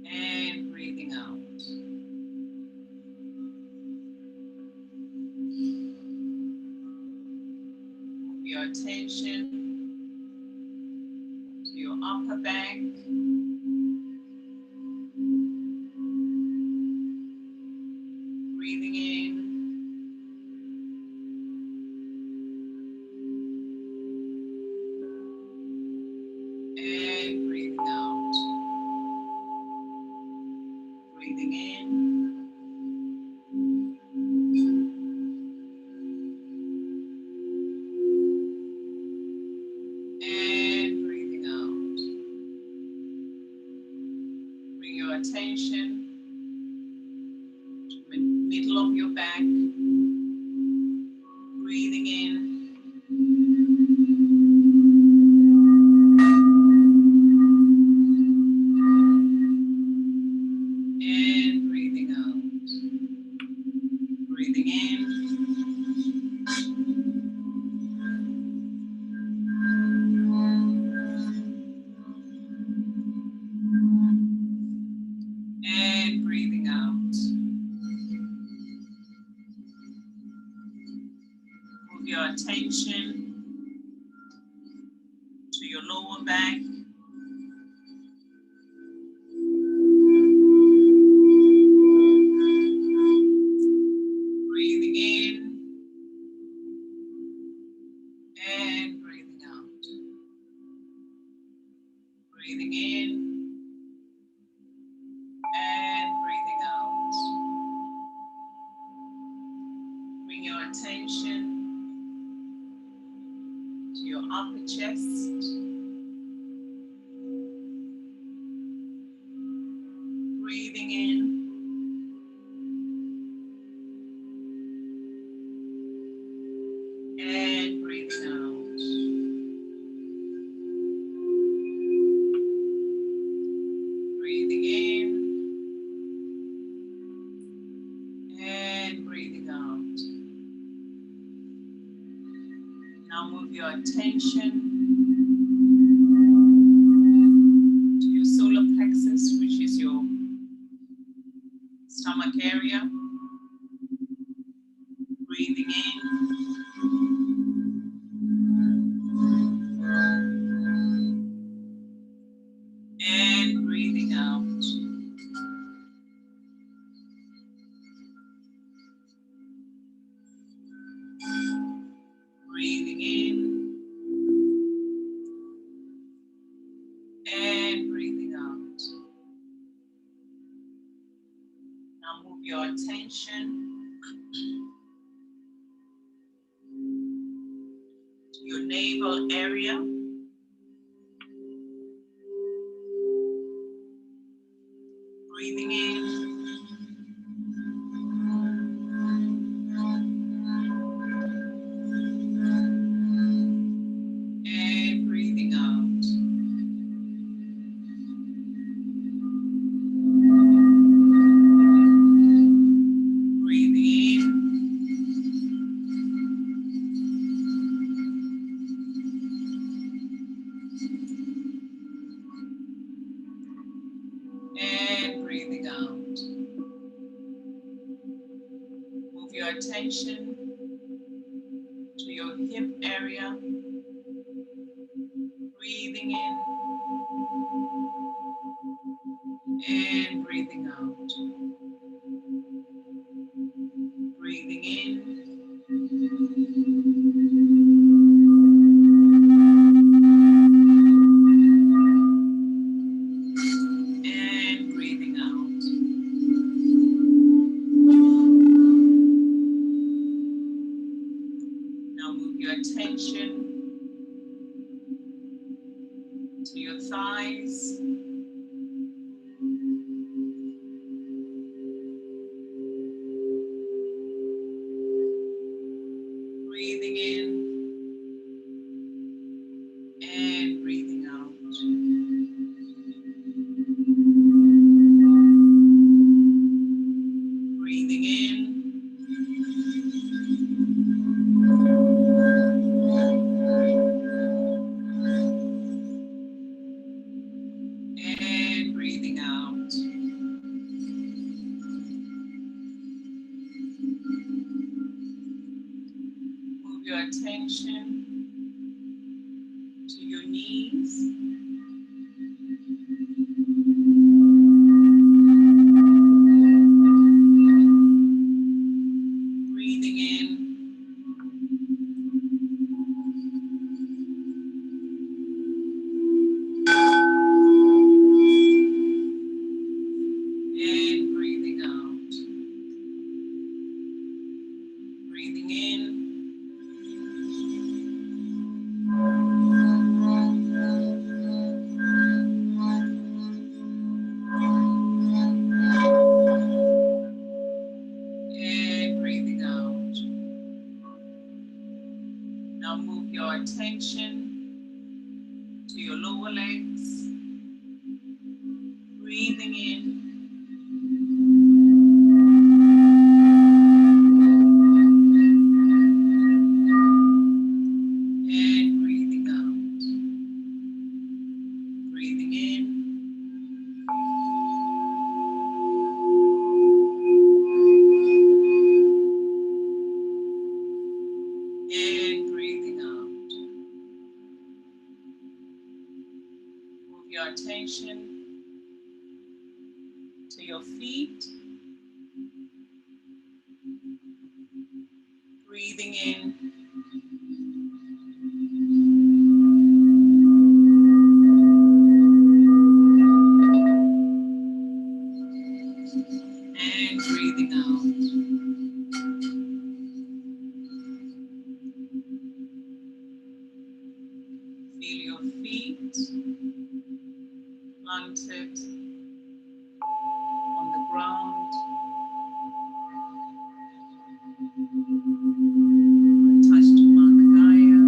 Speaker 1: and breathing out. Move your attention to your upper back. Breathing in and breathing out. Breathing in and breathing out. Bring your attention to the middle of your back. Breathing in and breathing out. Breathing in and breathing out. Move your attention to your lower back. Breathing in and breathing out. Breathing in and breathing out. Bring your attention to your upper chest. Breathing in and breathing out. Breathing in and breathing out. Now move your attention to your solar plexus, which is your stomach area. Breathing in and breathing out. Breathing in and breathing out. Now move your attention to your navel area. Breathing in and breathing out. Breathing in and breathing out. Move your attention to your hip area.
Speaker 2: Breathing in and breathing out. Breathing in and breathing out. Now move your attention to your thighs. Breathing in and breathing out. Breathing in and breathing out. Move your attention to your knees. Breathing in and breathing out. Breathing in and breathing out. Now move your attention to your lower legs. Breathing in and breathing out. Breathing in and breathing out. Move your attention to your feet. Breathing in and breathing out. Feel your feet planted on the ground. Touch to Mother Gaia.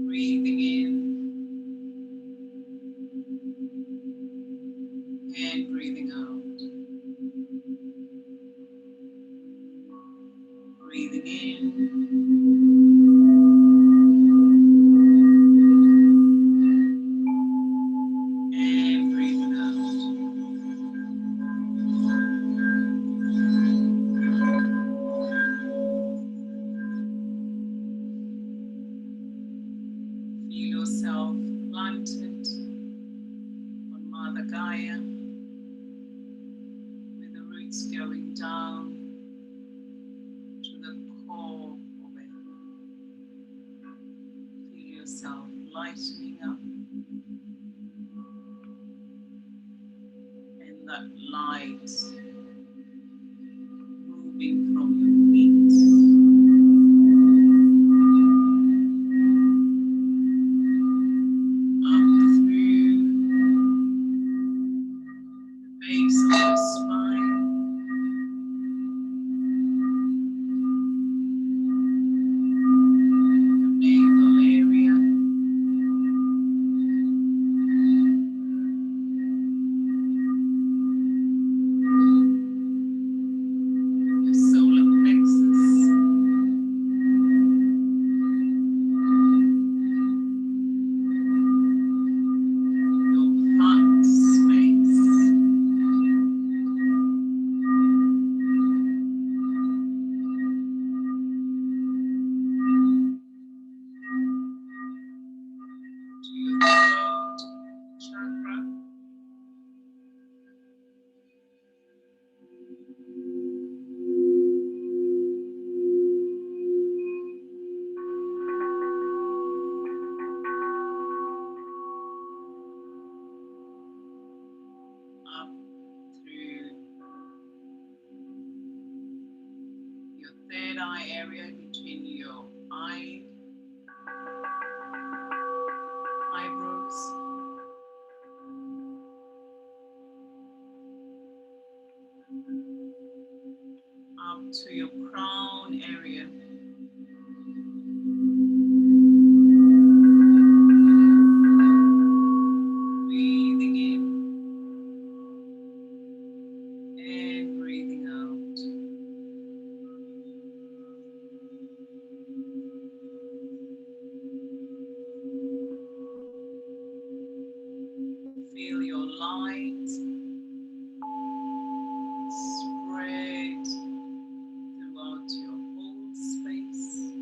Speaker 2: Breathing in and breathing out. Breathing in and breathing out. Feel yourself planted on Mother Gaia with the roots going down to the core of it. Feel yourself lightening up, and that light moving from your feet up through the base of your spine, your navel area, your solar plexus, your heart space,
Speaker 1: red eye area between your eyebrows. Up to your crown area. Breathing in and breathing out. Feel your light spread throughout your whole space.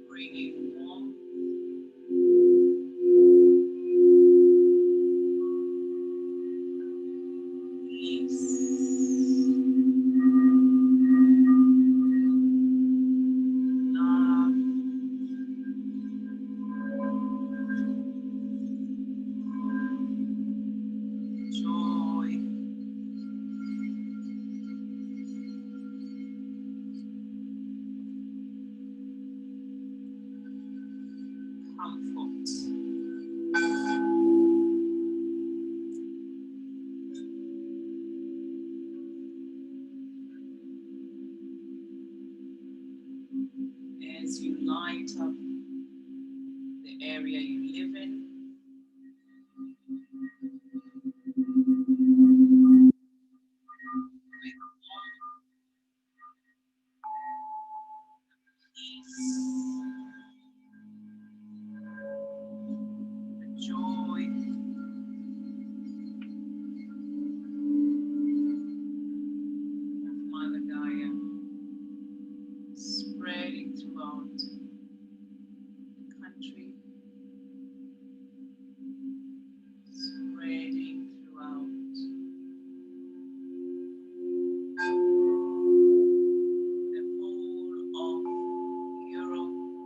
Speaker 1: Bringing warmth, peace, love, joy, comfort. As you light up the area you live in, with peace, the joy, of Mother Gaia spreading throughout the country, spreading throughout the whole of Europe,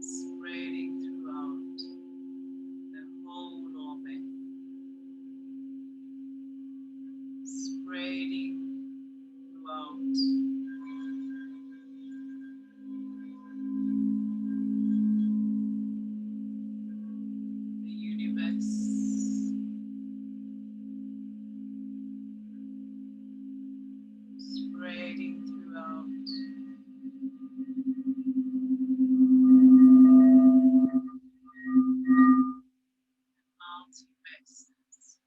Speaker 1: spreading throughout the whole of it, spreading throughout the universe, spreading throughout multiverses.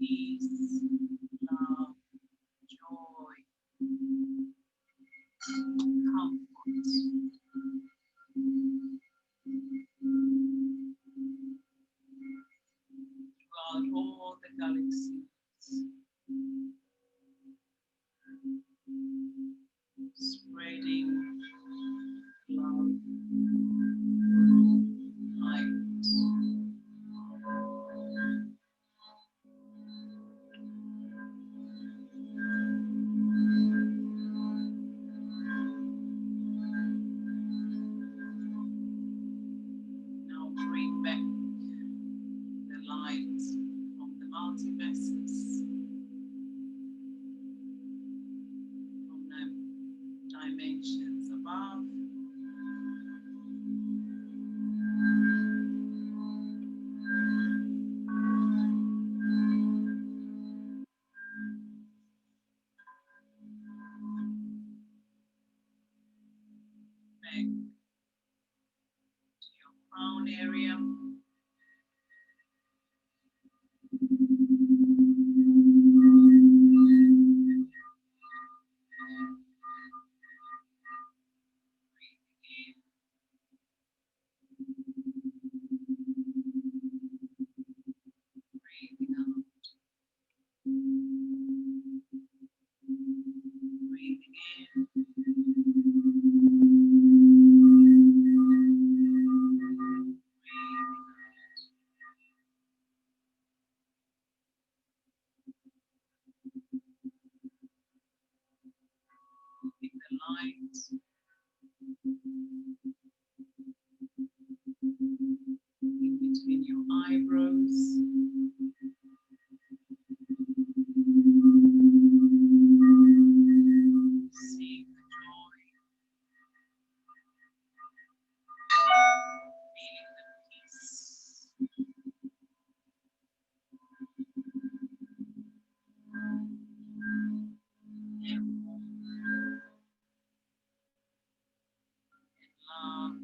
Speaker 1: Peace, love, joy, comfort. Throughout all the galaxies, spreading love, light. Now bring back the light from the multiverses, from the dimensions above, back to your crown area. Breathing out. Breathing in. Breathing
Speaker 2: light. In between your eyebrows. Seeing the joy. Feeling the peace. Love.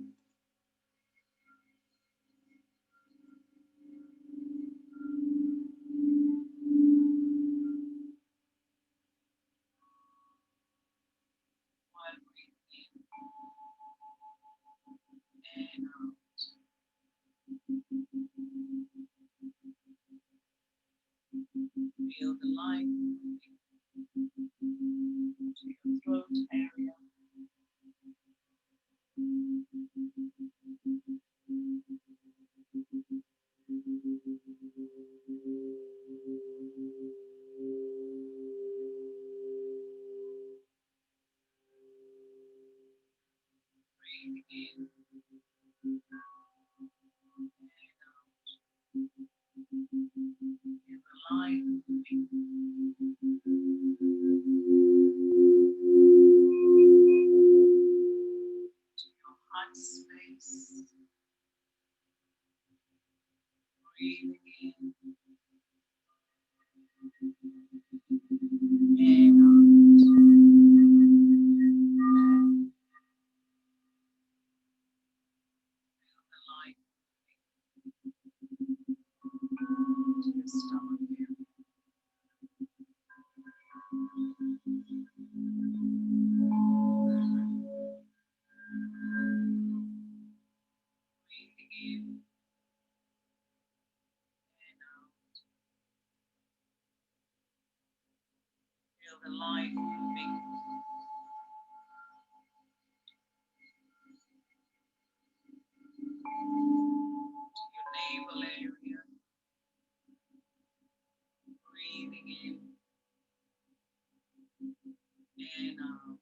Speaker 2: While breathing in and out. Feel the light moving to your throat area. Breathing in and out. Feel the light moving to your heart space. Breathing in and out. Feel the light moving to your stomach area. Breathing in and out. Feel the light moving to your navel area. Breathing in and out.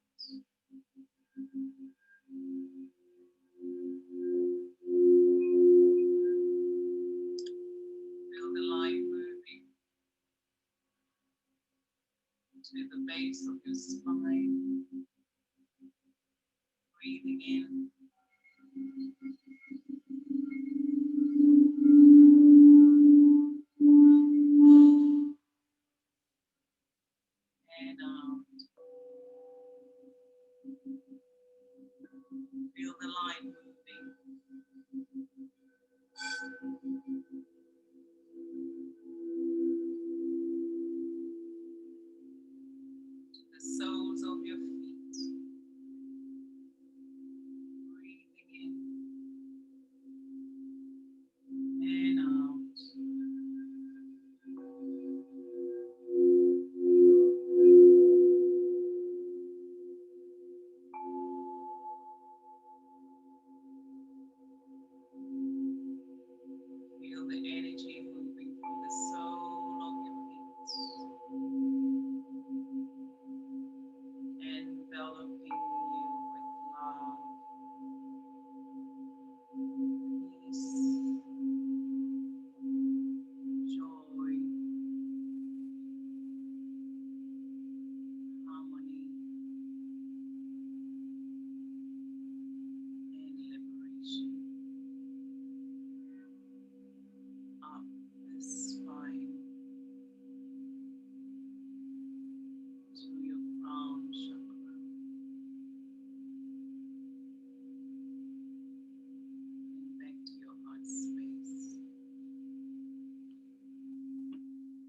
Speaker 2: Feel the light moving to the base of your spine. Breathing in and out. Feel the light moving to the soles of your feet. Breathing in and out. Feel the energy moving from the sole of your feet, enveloping you with love, peace, joy, harmony, and liberation. Up the spine to your crown chakra and back to your heart space.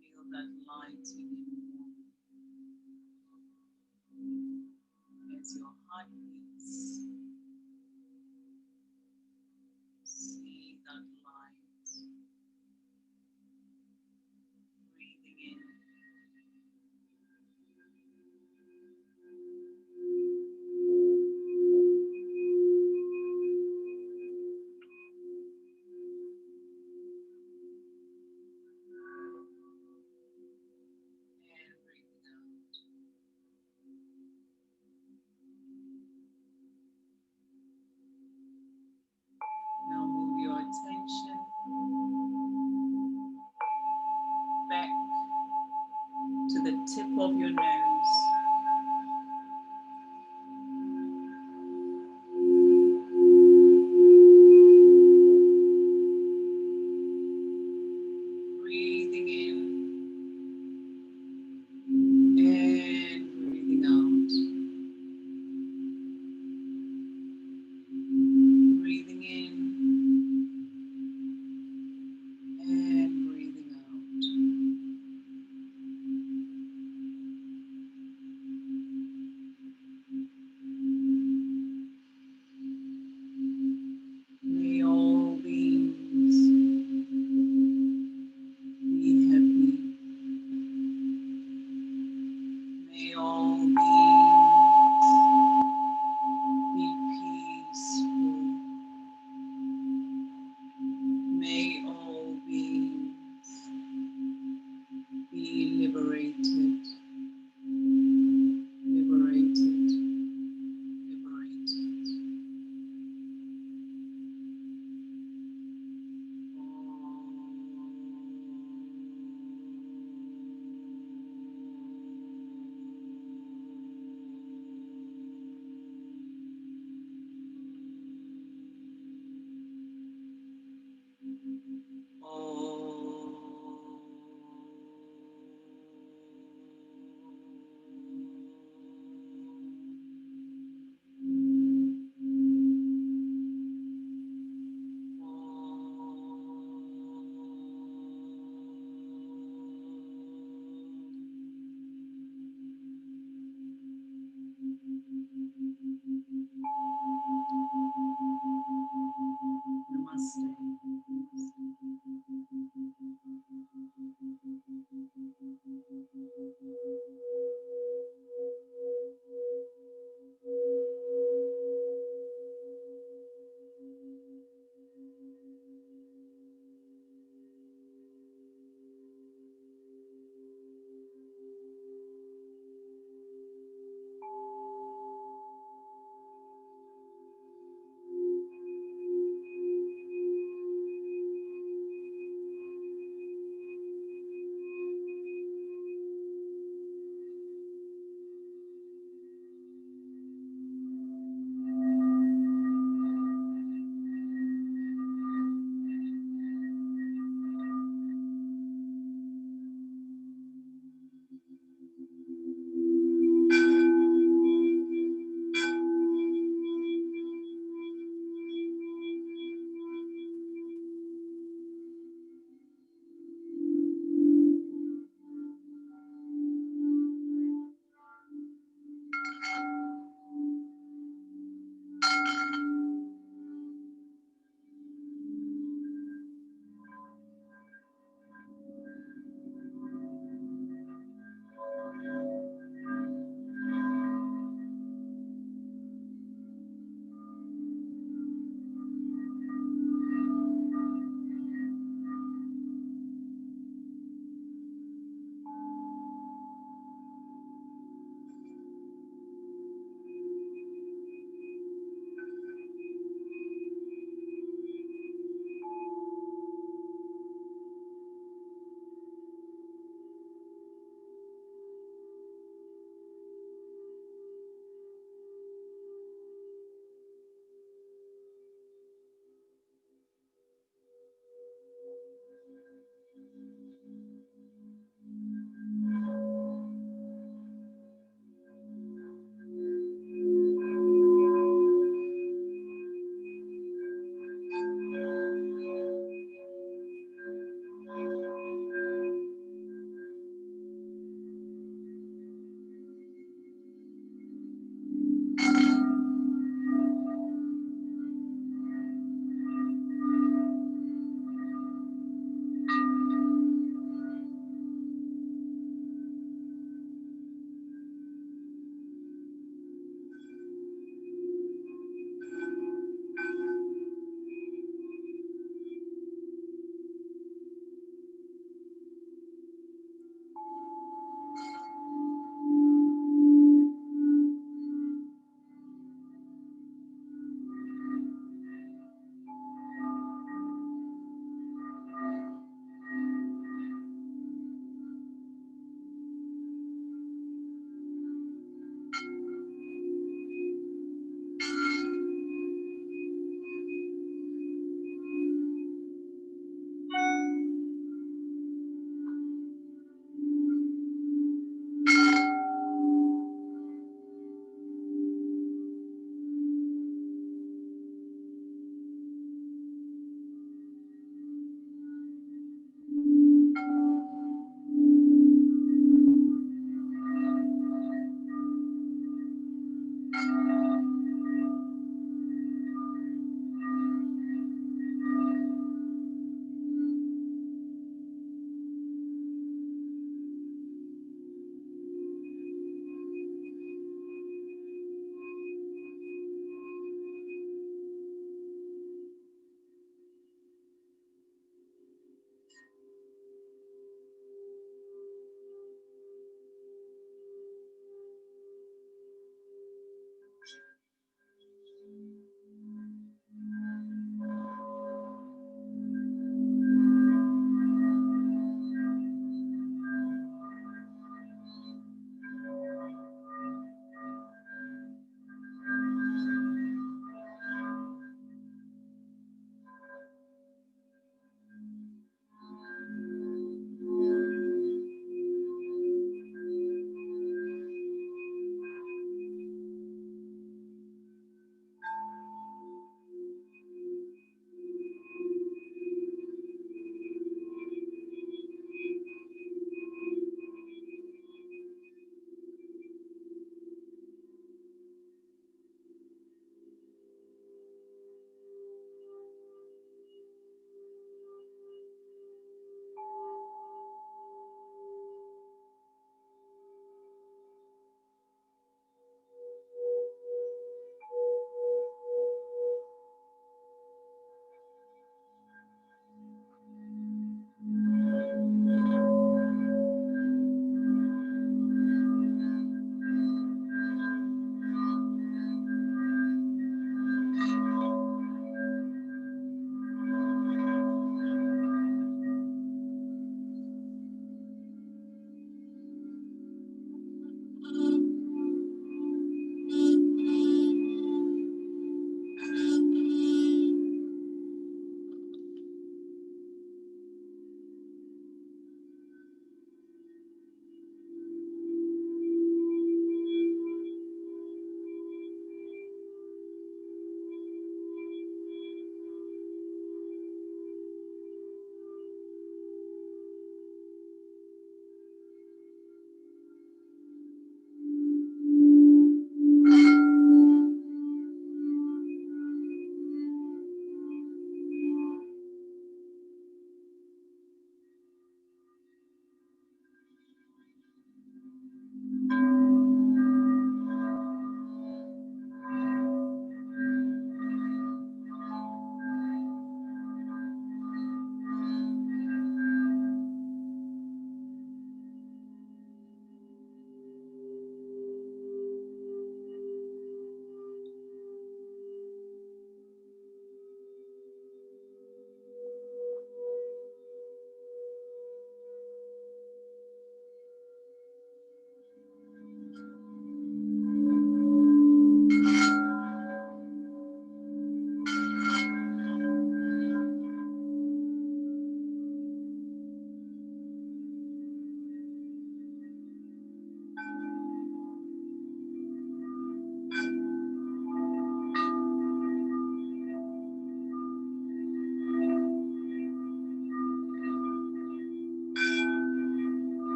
Speaker 2: Feel that light in you as your heart beats. See that light. Breathing in and breathing out.
Speaker 1: the tip of your nose. Breathing in and breathing out. Breathing in and breathing out. May all beings be happy. May all beings be peaceful. May all beings be liberated, liberated, liberated. Om.